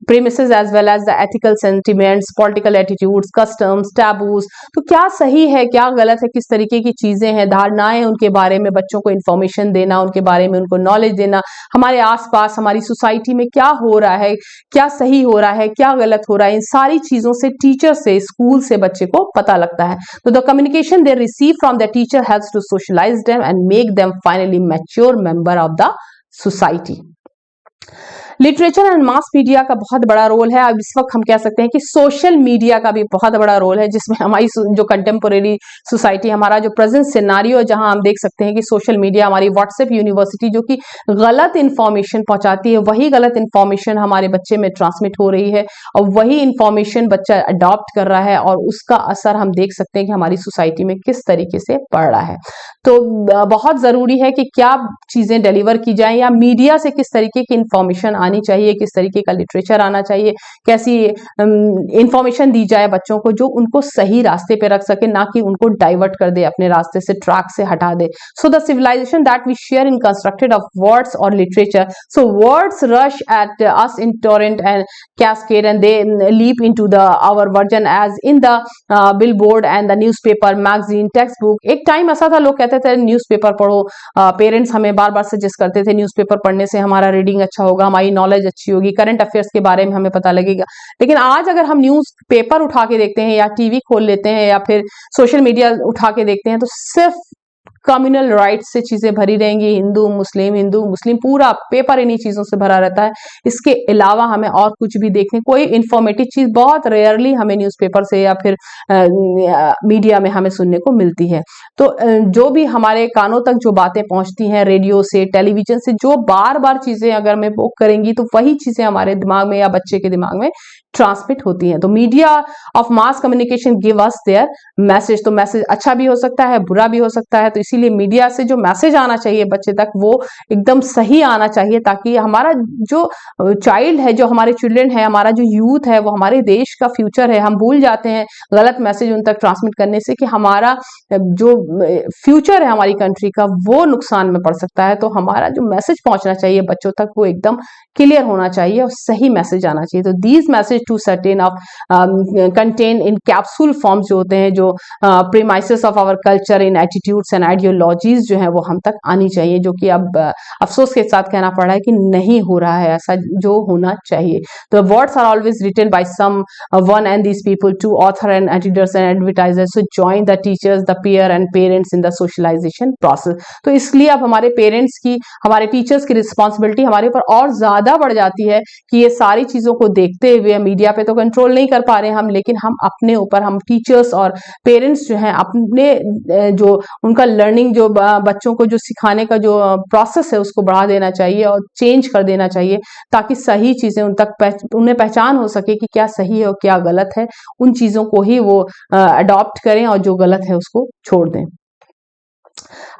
premises as well as the ethical sentiments, political attitudes, customs, taboos। तो क्या सही है, क्या गलत है, किस तरीके की चीजें हैं, धारणाएं, उनके बारे में बच्चों को इंफॉर्मेशन देना, उनके बारे में उनको नॉलेज देना, हमारे आसपास हमारी सोसाइटी में क्या हो रहा है, क्या सही हो रहा है, क्या गलत हो रहा है, इन सारी चीजों से टीचर से, स्कूल से बच्चे को पता लगता है। तो the communication they receive from the teacher helps to socialize them and make them finally mature member of the society. Literature and mass media का बहुत बड़ा रोल है। अब इस वक्त हम कह सकते हैं कि सोशल मीडिया का भी बहुत बड़ा रोल है, जिसमें हमारी जो कंटेम्पोरेरी सोसाइटी, हमारा जो प्रेजेंट सिनारियो, जहां हम देख सकते हैं कि सोशल मीडिया हमारी व्हाट्सएप यूनिवर्सिटी जो कि गलत इंफॉर्मेशन पहुंचाती है, वही गलत इंफॉर्मेशन हमारे बच्चे में ट्रांसमिट हो रही है और वही इंफॉर्मेशन बच्चा अडॉप्ट कर रहा है, और उसका असर हम देख सकते हैं कि हमारी सोसाइटी में किस तरीके से पड़ रहा है। तो बहुत जरूरी है कि क्या चीजें डिलीवर की जाए, या मीडिया से किस तरीके की इंफॉर्मेशन आनी चाहिए, किस तरीके का लिटरेचर आना चाहिए, कैसी इंफॉर्मेशन दी जाए बच्चों को जो उनको सही रास्ते पे रख सके, ना कि उनको डाइवर्ट कर दे, अपने रास्ते से, ट्रैक से हटा दे। So the civilization that we share in constructed of words और literature. So words rush at us in torrent and cascade and they leap into the our version as in the billboard and the newspaper, magazine, textbook। एक time ऐसा था लोग कहते थे newspaper पढ़ो, parents हमें बार बार suggest करते थे न्यूज़पेपर पढ़ने से हमारा रीडिंग अच्छा होगा, हमारी नॉलेज अच्छी होगी, करंट अफेयर्स के बारे में हमें पता लगेगा। लेकिन आज अगर हम न्यूज़पेपर उठा के देखते हैं, या टीवी खोल लेते हैं, या फिर सोशल मीडिया उठा के देखते हैं, तो सिर्फ कम्युनल राइट्स से चीजें भरी रहेंगी, हिंदू मुस्लिम, पूरा पेपर इन्हीं चीजों से भरा रहता है। इसके अलावा हमें और कुछ भी देखने, कोई इंफॉर्मेटिव चीज बहुत रेयरली हमें न्यूज़पेपर से या फिर मीडिया में हमें सुनने को मिलती है। तो जो भी हमारे कानों तक जो बातें पहुंचती हैं रेडियो से, टेलीविजन से, जो बार बार चीजें अगर मैं वो करेंगी तो वही चीजें हमारे दिमाग में या बच्चे के दिमाग में ट्रांसमिट होती हैं। तो media of mass communication give us their message. तो मैसेज अच्छा भी हो सकता है, बुरा भी हो सकता है। तो इसीलिए मीडिया से जो मैसेज आना चाहिए बच्चे तक वो एकदम सही आना चाहिए, ताकि हमारा जो चाइल्ड है, जो हमारे चिल्ड्रन है, हमारा जो यूथ है, वो हमारे देश का फ्यूचर है। हम भूल जाते हैं गलत मैसेज उन तक ट्रांसमिट करने से कि हमारा जो फ्यूचर है हमारी कंट्री का वो नुकसान में पड़ सकता है। तो हमारा जो मैसेज पहुंचना चाहिए बच्चों तक वो एकदम क्लियर होना चाहिए और सही मैसेज आना चाहिए। तो these message to certain of content in capsule forms जो होते हैं, जो premises of our culture in attitudes and ideologies जो है वो हम तक आनी चाहिए, जो कि अब अफसोस के साथ कहना पड़ रहा है कि नहीं हो रहा है ऐसा जो होना चाहिए। तो words are always written by someone and these people to author and editors and advertisers to join the teachers, the peer and parents in the socialization process. तो इसलिए अब हमारे पेरेंट्स की, हमारे टीचर्स की रिस्पॉन्सिबिलिटी हमारे ऊपर और ज्यादा बढ़ जाती है कि ये सारी चीजों को देखते हुए, मीडिया पे तो कंट्रोल नहीं कर पा रहे हम, लेकिन हम अपने ऊपर, हम टीचर्स और पेरेंट्स जो हैं अपने जो उनका लर्निंग, जो बच्चों को जो सिखाने का जो प्रोसेस है उसको बढ़ा देना चाहिए और चेंज कर देना चाहिए, ताकि सही चीजें उन तक उन्हें पहचान हो सके कि क्या सही है और क्या गलत है। उन चीजों को ही वो अडॉप्ट करें और जो गलत है उसको छोड़ दें।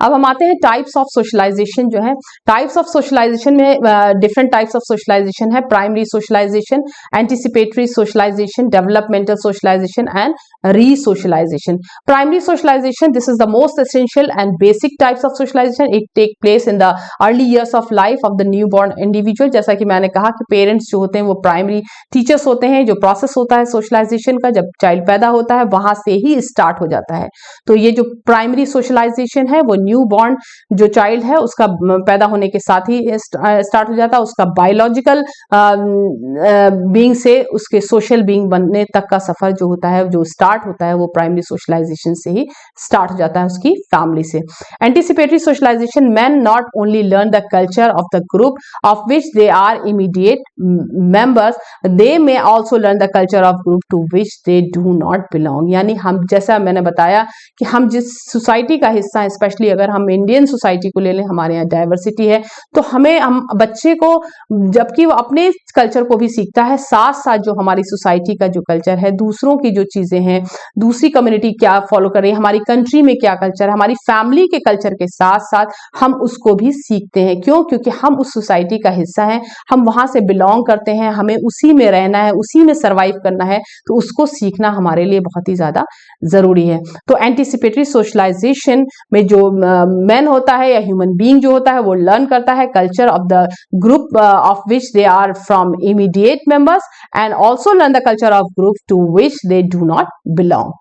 अब हम आते हैं टाइप्स ऑफ सोशलाइजेशन जो है। टाइप्स ऑफ सोशलाइजेशन में डिफरेंट टाइप्स ऑफ सोशलाइजेशन है। Primary socialization, anticipatory socialization, developmental socialization and resocialization. Primary socialization, this is the most essential and basic types of socialization. It take place in the early years of life of the new born individual. जैसा कि मैंने कहा कि parents जो होते हैं वो primary teachers होते हैं। जो प्रोसेस होता है सोशलाइजेशन का, जब चाइल्ड पैदा होता है वहां से ही स्टार्ट हो जाता है। तो ये जो प्राइमरी सोशलाइजेशन है वो न्यू बॉर्न जो चाइल्ड है उसका पैदा होने के साथ ही स्टार्ट हो जाता है। उसका बायोलॉजिकल बीइंग से उसके सोशल बीइंग बनने तक का सफर जो होता है, जो स्टार्ट होता है, वो प्राइमरी सोशलाइजेशन से ही स्टार्ट हो जाता है, उसकी फैमिली से। Anticipatory socialization, man not only learn the culture of the group of which they are immediate members, they may also learn the culture of group to which they do not belong. यानी हम, जैसा मैंने बताया कि हम जिस society का हिस्सा है, स्पेशली अगर हम इंडियन सोसाइटी को ले लें, हमारे यहाँ डाइवर्सिटी है, तो हम बच्चे को, जबकि वो अपने कल्चर को भी सीखता है, साथ साथ जो हमारी सोसाइटी का जो कल्चर है, दूसरों की जो चीजें हैं, दूसरी कम्युनिटी क्या फॉलो कर रही है, हमारी कंट्री में क्या कल्चर है, हमारी फैमिली के कल्चर के साथ साथ हम उसको भी सीखते हैं। क्यों? क्योंकि हम उस सोसाइटी का हिस्सा हैं, हम वहां से बिलोंग करते हैं, हमें उसी में रहना है, उसी में सर्वाइव करना है, तो उसको सीखना हमारे लिए बहुत ही ज्यादा जरूरी है। तो एंटीसिपेटरी सोशलाइजेशन में जो मैन होता है या ह्यूमन बीइंग जो होता है वो लर्न करता है culture of the group of which they are from immediate members and also learn the culture of group to which they do not belong.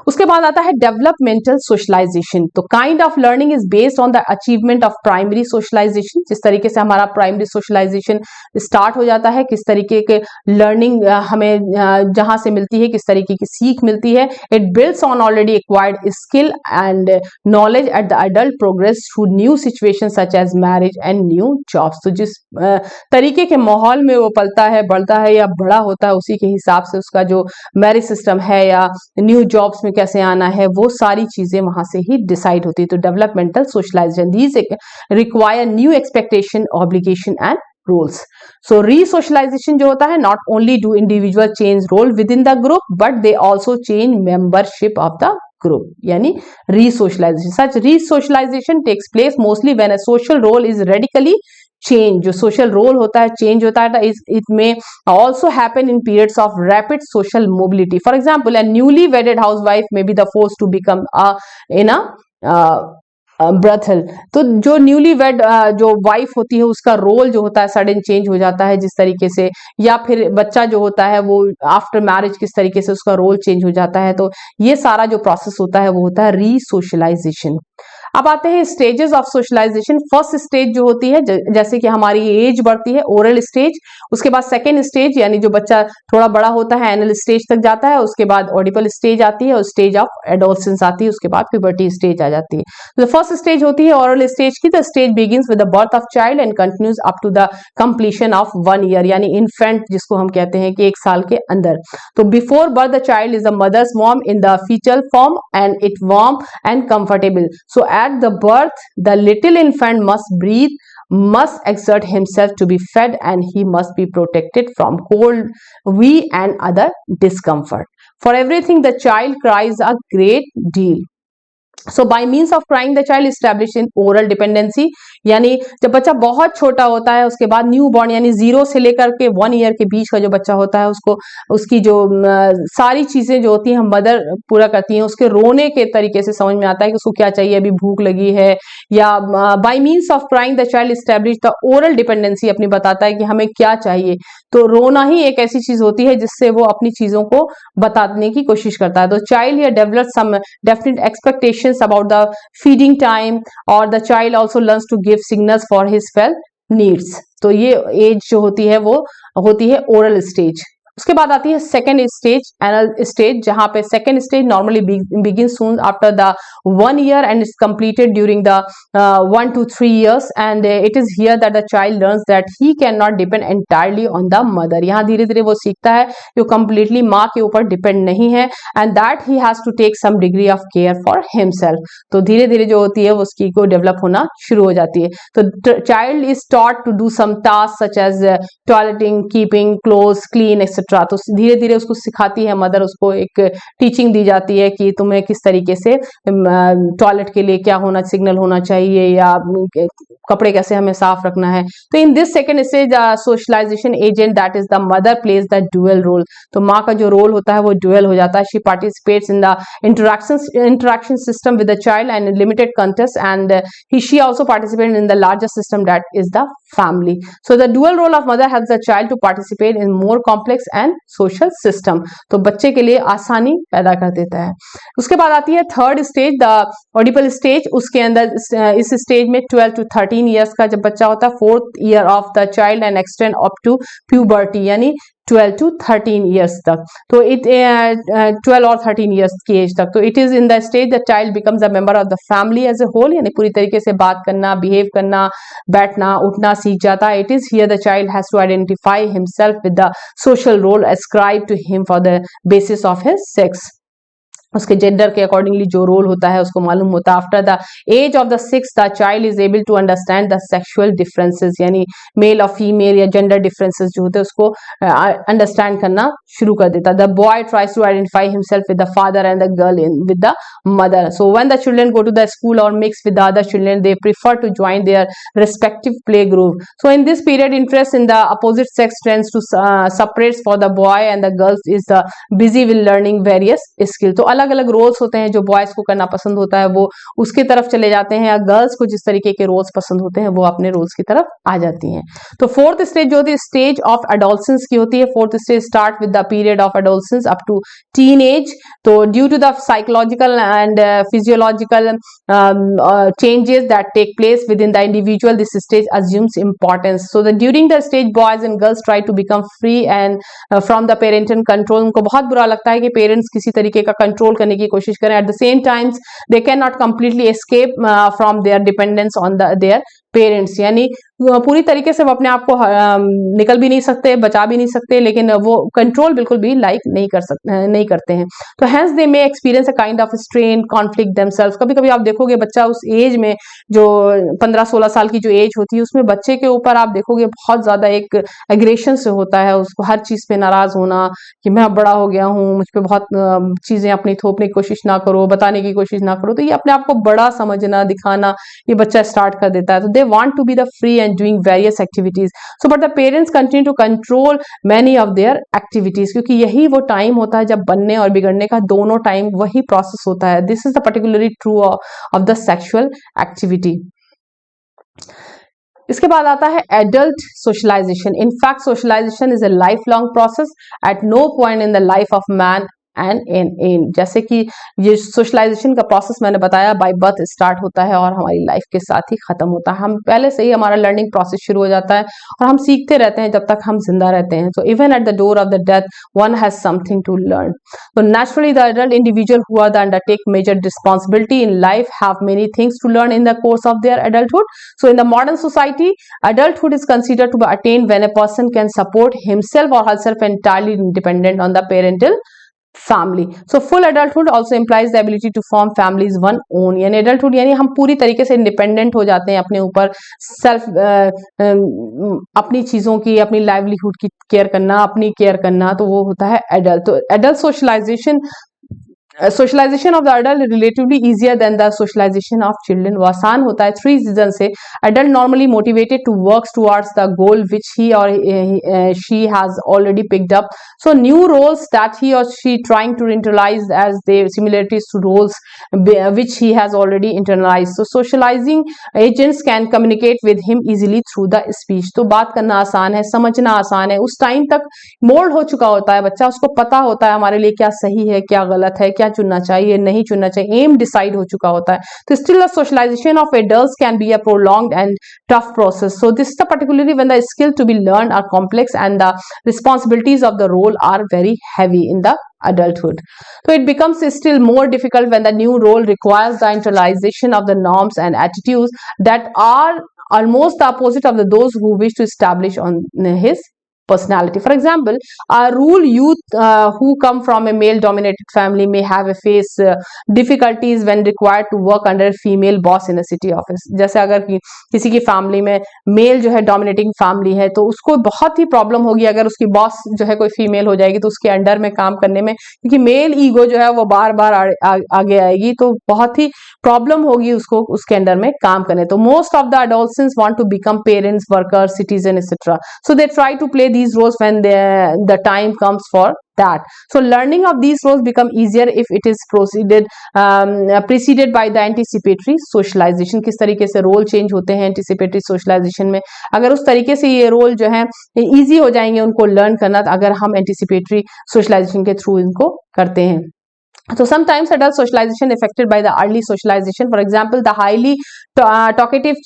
उसके बाद आता है डेवलपमेंटल सोशलाइजेशन। तो kind of learning is based on the achievement of primary socialization. जिस तरीके से हमारा primary socialisation start हो जाता है, किस तरीके के लर्निंग हमें जहां से मिलती है, किस तरीके की सीख मिलती है। It builds on already acquired skill and knowledge at the adult progress through new situation such as marriage and new jobs. तो जिस तरीके के माहौल में वो पलता है, बढ़ता है या बड़ा होता है, उसी के हिसाब से उसका जो मैरिज सिस्टम है या न्यू जॉब्स में कैसे आना है, वो सारी चीजें वहां से ही डिसाइड होती है। तो developmental socialization, these require new expectation, obligation and rules. So resocialization जो होता है, not only do individual change role within the group but they also change membership of the group, यानी resocialization. Such resocialization takes place mostly when a social role is radically change. जो social role होता है change होता है, it may also happen in periods of rapid social mobility. For example, a newly wedded housewife may be the forced to become in a brothel। तो जो newly wed जो wife होती है उसका रोल जो होता है सडन चेंज हो जाता है जिस तरीके से, या फिर बच्चा जो होता है वो आफ्टर मैरिज किस तरीके से उसका रोल चेंज हो जाता है। तो ये सारा जो प्रोसेस होता है वो होता है री-सोशलाइजेशन। अब आते हैं stages of socialization. First stage जो होती है, जैसे कि हमारी एज बढ़ती है, ओरल स्टेज। उसके बाद सेकेंड स्टेज, यानी जो बच्चा थोड़ा बड़ा होता है, एनल स्टेज तक जाता है। उसके बाद ऑडिबल स्टेज आती है और स्टेज ऑफ एडोलसेंस आती है। उसके बाद प्यूबर्टी स्टेज आ जाती है। तो फर्स्ट स्टेज होती है ओरल स्टेज की। The stage begins with the birth of child and continues up to the completion of 1 year, यानी इन्फेंट जिसको हम कहते हैं कि 1 साल के अंदर। तो before birth the child is the mother's warm in the foetal form and it warm and comfortable. So at the birth, the little infant must breathe, must exert himself to be fed, and he must be protected from cold, wee, and other discomfort. For everything, the child cries a great deal. So bye means of crying the child establish in oral dependency, यानी जब बच्चा बहुत छोटा होता है उसके बाद new born यानी 0 से लेकर के 1 ईयर के बीच का जो बच्चा होता है उसको उसकी जो सारी चीजें जो होती हैं मदर पूरा करती हैं। उसके रोने के तरीके से समझ में आता है कि उसको क्या चाहिए, अभी भूख लगी है, या bye means of crying the child establish the oral dependency, अपनी बताता है कि हमें क्या चाहिए। तो रोना ही एक ऐसी चीज होती है जिससे वो अपनी चीजों को बताने की कोशिश करता है। तो चाइल्ड या develop some definite expectations about the feeding time, or the child also learns to give signals for his felt needs। तो ये एज जो होती है वो होती है ओरल स्टेज। उसके बाद आती है सेकेंड स्टेज, एनल स्टेज, जहां पे second stage normally begin soon after the 1 year and is completed during the 1 to 3 years, and it is here that the child learns that he cannot depend entirely on the mother। यहाँ धीरे धीरे वो सीखता है कि वो completely माँ के ऊपर डिपेंड नहीं है, and that he has to take some degree of care for himself। तो धीरे धीरे जो होती है वो उसकी को डेवलप होना शुरू हो जाती है। तो child is taught to do some tasks such as toileting, keeping close clean etcetera. तो धीरे धीरे उसको सिखाती है मदर, उसको एक टीचिंग दी जाती है कि तुम्हें किस तरीके से टॉयलेट के लिए क्या होना, सिग्नल होना चाहिए, या कपड़े कैसे हमें साफ रखना है। तो in this second stage socialisation agent that is the mother plays the dual role. तो माँ का जो रोल होता है वो ड्यूअल हो जाता है। She participates in the interaction system with the child and limited contest, and she also participated in the larger system that is the family। So the dual role of mother helps the child to participate in more complex and social system। तो बच्चे के लिए आसानी पैदा कर देता है। उसके बाद आती है third stage, the Audible stage. उसके अंदर इस स्टेज में 12 to 13 ईयर्स का जब बच्चा होता है, 4th year of the child and extend up to puberty, यानी 12 to 13 ईयर्स तक। तो 12 और 13 ईयर्स की एज तक। तो it is in the stage the child becomes a member of the family as a whole, यानी पूरी तरीके से बात करना, बिहेव करना, बैठना उठना सीख जाता है। It is here the child has to identify himself with the social role ascribed to him for the basis of his sex। उसके जेंडर के अकॉर्डिंगली जो रोल होता है उसको मालूम होता है। After the age of the 6 the child is able to understand the sexual differences, यानी मेल और फीमेल या जेंडर डिफरेंसेस जो होते हैं उसको अंडरस्टैंड करना शुरू कर देता है। The boy tries to identify himself with the father and the girl in with the mother. So when the children go to the school और mix with the other children they prefer to join their respective play group. So in this period interest in the opposite sex tends to separate for the boy and the girls is the busy with learning various skill. तो अलग अलग roles होते हैं, जो boys को करना पसंद होता है वो उसके तरफ चले जाते हैं, या गर्ल्स को जिस तरीके के रोल्स पसंद होते हैं वो अपने रोल्स की तरफ आ जाती हैं। तो फोर्थ स्टेज जो होती है स्टेज ऑफ एडोलसेंस की होती है। Fourth stage start with the period of adolescence up to teen age. तो due to the psychological and physiological changes that take place within the individual, this stage assumes importance। So that during the stage boys and girls try to become free and from the parental control। उनको बहुत बुरा लगता है कि parents किसी तरीके का control करने की कोशिश करें। At the same times they can not completely escape from their dependence on their parents, यानी पूरी तरीके से वो अपने आप को निकल भी नहीं सकते, बचा भी नहीं सकते, लेकिन वो कंट्रोल बिल्कुल भी लाइक नहीं करते हैं। तो hence they may experience a kind of strain conflict themselves. कभी कभी आप देखोगे बच्चा उस एज में जो 15-16 साल की जो एज होती है उसमें बच्चे के ऊपर आप देखोगे बहुत ज्यादा एक एग्रेशन से होता है, उसको हर चीज पे नाराज होना कि मैं बड़ा हो गया हूँ, मुझ पे बहुत चीजें अपनी थोपने की कोशिश ना करो, बताने की कोशिश ना करो। तो ये अपने आप को बड़ा समझना, दिखाना ये बच्चा स्टार्ट कर देता है। तो they want to be the free and doing various activities, so but the parents continue to control many of their activities, क्योंकि यही वो टाइम होता है जब बनने और बिगड़ने का दोनों टाइम वही प्रोसेस होता है। This is the particularly true of the sexual activity. इसके बाद आता है adult socialisation. In fact socialisation is a life long process at no point in the life of man and जैसे कि ये सोशलाइजेशन का प्रोसेस मैंने बताया बाय बर्थ स्टार्ट होता है और हमारी लाइफ के साथ ही खत्म होता है। हम पहले से ही हमारा लर्निंग प्रोसेस शुरू हो जाता है और हम सीखते रहते हैं जब तक हम जिंदा रहते हैं। So even at the door of the death one has something to learn. So naturally the adult individual who are the undertake major responsibility in life have many things to learn in the course of their adulthood। So in the modern society adulthood is considered to be attained when a person can support himself or herself entirely independent on the parental family। So full adulthood also implies the ability to form families one own, यानी adulthood यानी हम पूरी तरीके से independent हो जाते हैं अपने ऊपर, सेल्फ अपनी चीजों की, अपनी लाइवलीहुड की केयर करना, अपनी केयर करना, तो वो होता है एडल्ट। तो adult socialization socialization of the adult relatively easier than the socialisation of children, वो आसान होता है 3 रीजन से. Adult normally motivated to work towards the goal which he और she has already picked up. So new roles that he or she trying to internalize as their similarities to roles which he has already internalized. So socializing agents can communicate with him easily through the speech. तो बात करना आसान है, समझना आसान है. उस time तक मोल्ड हो चुका होता है बच्चा, उसको पता होता है हमारे लिए क्या सही है, क्या गलत है, क्या चुनना चाहिए, नहीं चुनना चाहिए, एम डिसाइड हो चुका होता है. तो still the socialisation of adults can be a prolonged and tough process. So this is the particularly when the skill to be learned are complex and the responsibilities of the role are very heavy in the adulthood. So it becomes still more difficult when the new role requires the internalization of the norms and attitudes that are almost the opposite of those who wish to establish on his personality. For example, a rule youth who come from a male dominated family may have a face difficulties when required to work under a female boss in a city office. जैसे अगर किसी की family में mail जो है dominating family है तो उसको बहुत ही प्रॉब्लम होगी अगर उसकी बॉस जो है कोई फीमेल हो जाएगी तो उसके अंडर में काम करने में, क्योंकि मेल ईगो जो है वो बार बार आगे आएगी तो बहुत ही प्रॉब्लम होगी उसको उसके अंडर में काम करने. तो most of the adolescents want to become parents, workers, citizen, etc. So they try to play these roles when the time comes for that. So learning of these roles become easier if it is preceded by the anticipatory socialization. किस तरीके से role change होते हैं anticipatory socialization में, अगर उस तरीके से ये रोल जो है इजी हो जाएंगे उनको लर्न करना अगर हम anticipatory socialization के थ्रू इनको करते हैं. So sometimes adult socialization affected by the early socialization. For example, the highly talkative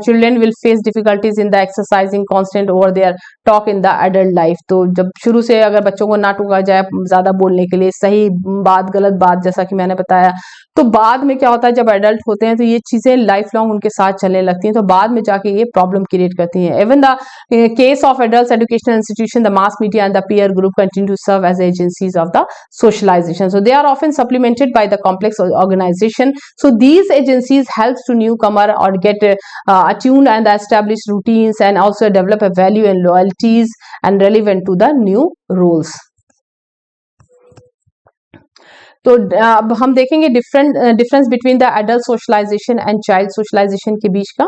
children will face difficulties in the exercising constant over their talk in the adult life. तो जब शुरू से अगर बच्चों को ना टोका जाए ज्यादा बोलने के लिए, सही बात गलत बात जैसा कि मैंने बताया, तो बाद में क्या होता है जब एडल्ट होते हैं तो ये चीजें लाइफ लॉन्ग उनके साथ चलने लगती हैं, तो बाद में जाके ये प्रॉब्लम क्रिएट करती हैं. Even the case of adult educational institution, the mass media and the peer group continue to serve as agencies of the socialization. So they are often supplemented by the complex organization. So these agencies helps to newcomer or get attuned and establish routines and also develop a value and loyalties and relevant to the new roles. तो अब हम देखेंगे difference between the adult socialisation and child socialisation के बीच का.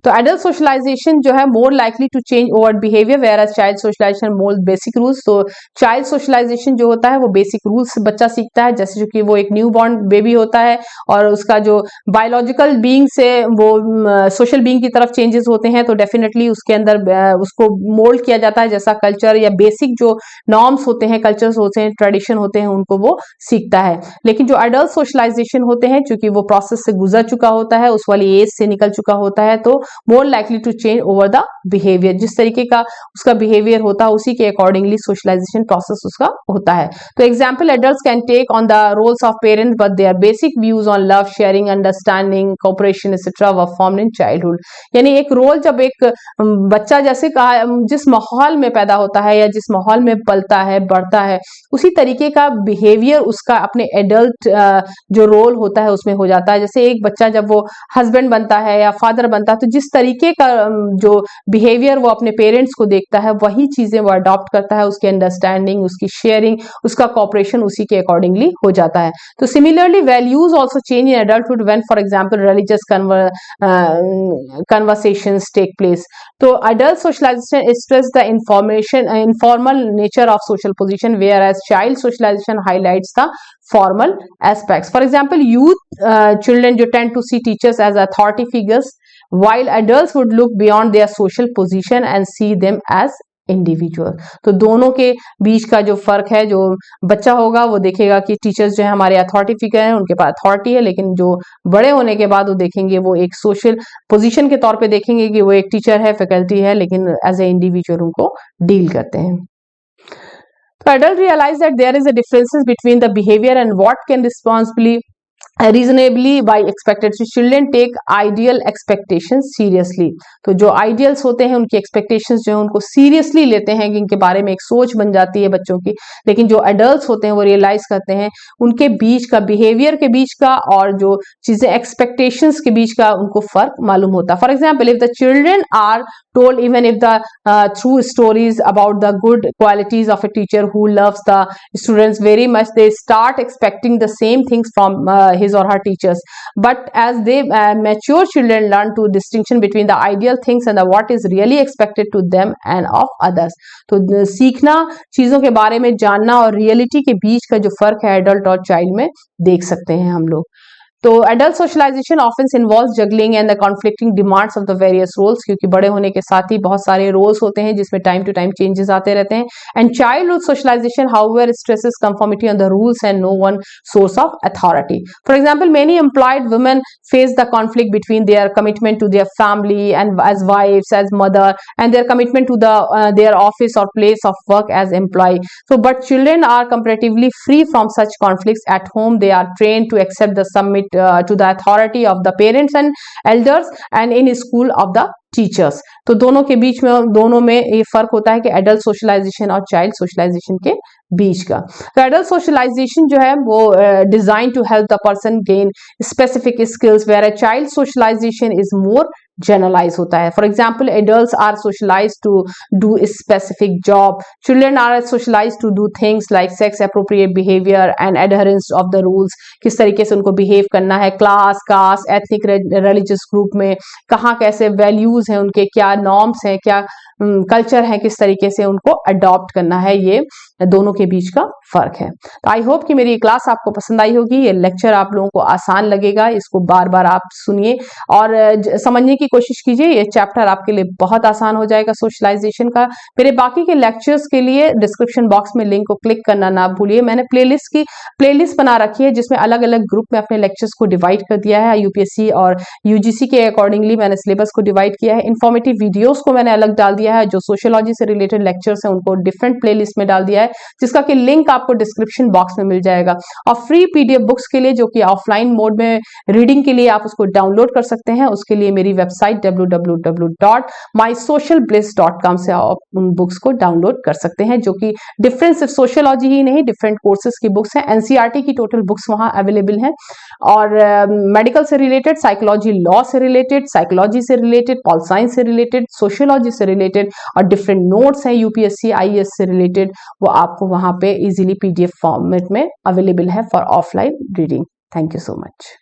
तो adult socialisation जो है more likely to change over behaviour whereas child socialisation more basic rules. तो चाइल्ड सोशलाइजेशन जो होता है वो बेसिक रूल्स बच्चा सीखता है, जैसे कि वो एक न्यू बॉर्न बेबी होता है और उसका जो बायोलॉजिकल बीइंग से वो सोशल बीइंग की तरफ चेंजेस होते हैं तो डेफिनेटली उसके अंदर उसको मोल्ड किया जाता है, जैसा कल्चर या बेसिक जो नॉर्म्स होते हैं, कल्चर्स होते हैं, ट्रेडिशन होते हैं, उनको वो सीखता है. लेकिन जो एडल्ट सोशलाइजेशन होते हैं चूंकि वो प्रोसेस से गुजर चुका होता है, उस वाली एज से निकल चुका होता है, तो more likely to change over the behaviour. जिस तरीके का उसका बिहेवियर होता है उसी के अकॉर्डिंगली सोशलाइजेशन प्रोसेस उसका होता है. तो example, adults can take on the roles of parents but their basic views on love, sharing, understanding, cooperation etcetera were formed in childhood. यानी एक रोल जब एक बच्चा जैसे कहा जिस माहौल में पैदा होता है या जिस माहौल में पलता है बढ़ता है उसी तरीके का बिहेवियर उसका अपने एडल्ट जो रोल होता है उसमें हो जाता है. जैसे एक बच्चा जब वो हस्बैंड बनता है या फादर बनता है तो जिस तरीके का जो बिहेवियर वो अपने पेरेंट्स को देखता है वही चीजें वो अडॉप्ट करता है, उसकी अंडरस्टैंडिंग, उसकी शेयरिंग, उसका कॉपरेशन उसी के अकॉर्डिंगली हो जाता है. तो similarly values also change in adulthood when for example religious conversations take place. तो adult socialization stress the informal nature of social position, whereas child socialization highlights the formal aspects. For example, youth children you tend to see teachers as authority figures, while adults would look beyond their social position and see them as individual. तो दोनों के बीच का जो फर्क है, जो बच्चा होगा वो देखेगा कि टीचर्स जो है हमारे अथॉरिटी फिगर हैं, उनके पास अथॉरिटी है, लेकिन जो बड़े होने के बाद वो देखेंगे वो एक सोशल पोजीशन के तौर पे देखेंगे कि वो एक टीचर है, फैकल्टी है, लेकिन एज ए इंडिविजुअल उनको डील करते हैं. तो adult realize that there is a differences between the behavior and what can responsibly reasonably by expected, children take ideal expectations seriously. तो जो आइडियल्स होते हैं उनकी एक्सपेक्टेशंस जो है उनको सीरियसली लेते हैं, जिनके बारे में एक सोच बन जाती है बच्चों की। लेकिन जो एडल्ट्स होते हैं वो रियलाइज करते हैं उनके बीच का, बिहेवियर के बीच का और जो चीजें एक्सपेक्टेशंस के बीच का उनको फर्क मालूम होता है। For example, if the children are told even if the true stories about the good qualities of a teacher who loves the students very much, they start expecting the same things from his or her teachers. But as they mature, children learn to distinction between the ideal things and the what is really expected to them and of others. तो सीखना, चीजों के बारे में जानना और reality के बीच का जो फर्क है एडल्ट और चाइल्ड में देख सकते हैं हम लोग। तो adult socialisation often involves juggling and the conflicting demands of the various roles, क्योंकि बड़े होने के साथ ही बहुत सारे रोल्स होते हैं जिसमें टाइम टू टाइम चेंजेस आते रहते हैं। And childhood socialisation however stresses conformity on the rules and no one source of authority. For example, many employed women face the conflict between their commitment to their family and as wives, as mother, and their commitment to their office or place of work as employee. So but children are comparatively free from such conflicts. At home they are trained to accept the submit to the authority of the parents and elders, and in school of the teachers. तो दोनों के बीच में, दोनों में ये फर्क होता है कि एडल्ट सोशलाइजेशन और चाइल्ड सोशलाइजेशन के बीच का। तो एडल्ट सोशलाइजेशन जो है वो design to help the person gain specific skills, where a child socialization is more generalize होता है। For example, adults are socialize to do specific job, children are socialize to do things like sex appropriate behaviour and adherence of the rules, किस तरीके से उनको behave करना है class, caste, ethnic, religious group में, कहाँ कैसे वैल्यूज हैं उनके, क्या नॉर्म्स हैं, क्या कल्चर है, किस तरीके से उनको अडॉप्ट करना है, ये दोनों के बीच का फर्क है। तो आई होप कि मेरी क्लास आपको पसंद आई होगी, ये लेक्चर आप लोगों को आसान लगेगा, इसको बार बार आप सुनिए और समझने की कोशिश कीजिए। ये चैप्टर आपके लिए बहुत आसान हो जाएगा सोशलाइजेशन का। मेरे बाकी के लेक्चर्स के लिए डिस्क्रिप्शन बॉक्स में लिंक को क्लिक करना ना भूलिए। मैंने प्लेलिस्ट बना रखी है जिसमें अलग अलग ग्रुप में अपने लेक्चर्स को डिवाइड कर दिया है। यूपीएससी और यूजीसी के अकॉर्डिंगली मैंने सिलेबस को डिवाइड किया है। इन्फॉर्मेटिव वीडियोस को मैंने अलग डाल दिया है, जो सोशियोलॉजी से रिलेटेड लेक्चर्स हैं उनको डिफरेंट प्लेलिस्ट में डाल दिया है, जिसका कि लिंक आपको डिस्क्रिप्शन बॉक्स में मिल जाएगा। और फ्री पीडीएफ बुक्स के लिए, जो कि ऑफलाइन मोड में रीडिंग के लिए आप उसको डाउनलोड कर सकते हैं, उसके लिए मेरी वेबसाइट www.mysocialbliss.com से आप उन बुक्स को डाउनलोड कर सकते हैं, जो कि डिफरेंट सिर्फ सोशियोलॉजी ही नहीं, डिफरेंट कोर्सेज की बुक्स हैं। एनसीईआरटी की टोटल बुक्स वहां अवेलेबल हैं और मेडिकल से रिलेटेड, साइकोलॉजी लॉ से रिलेटेड, साइकोलॉजी से रिलेटेड, पॉल साइंस से रिलेटेड, सोशियोलॉजी से रिलेटेड और डिफरेंट नोट्स हैं यूपीएससी आईएएस से रिलेटेड, वो आपको वहां पे इजीली पीडीएफ फॉर्मेट में अवेलेबल है for offline reading. Thank you so much.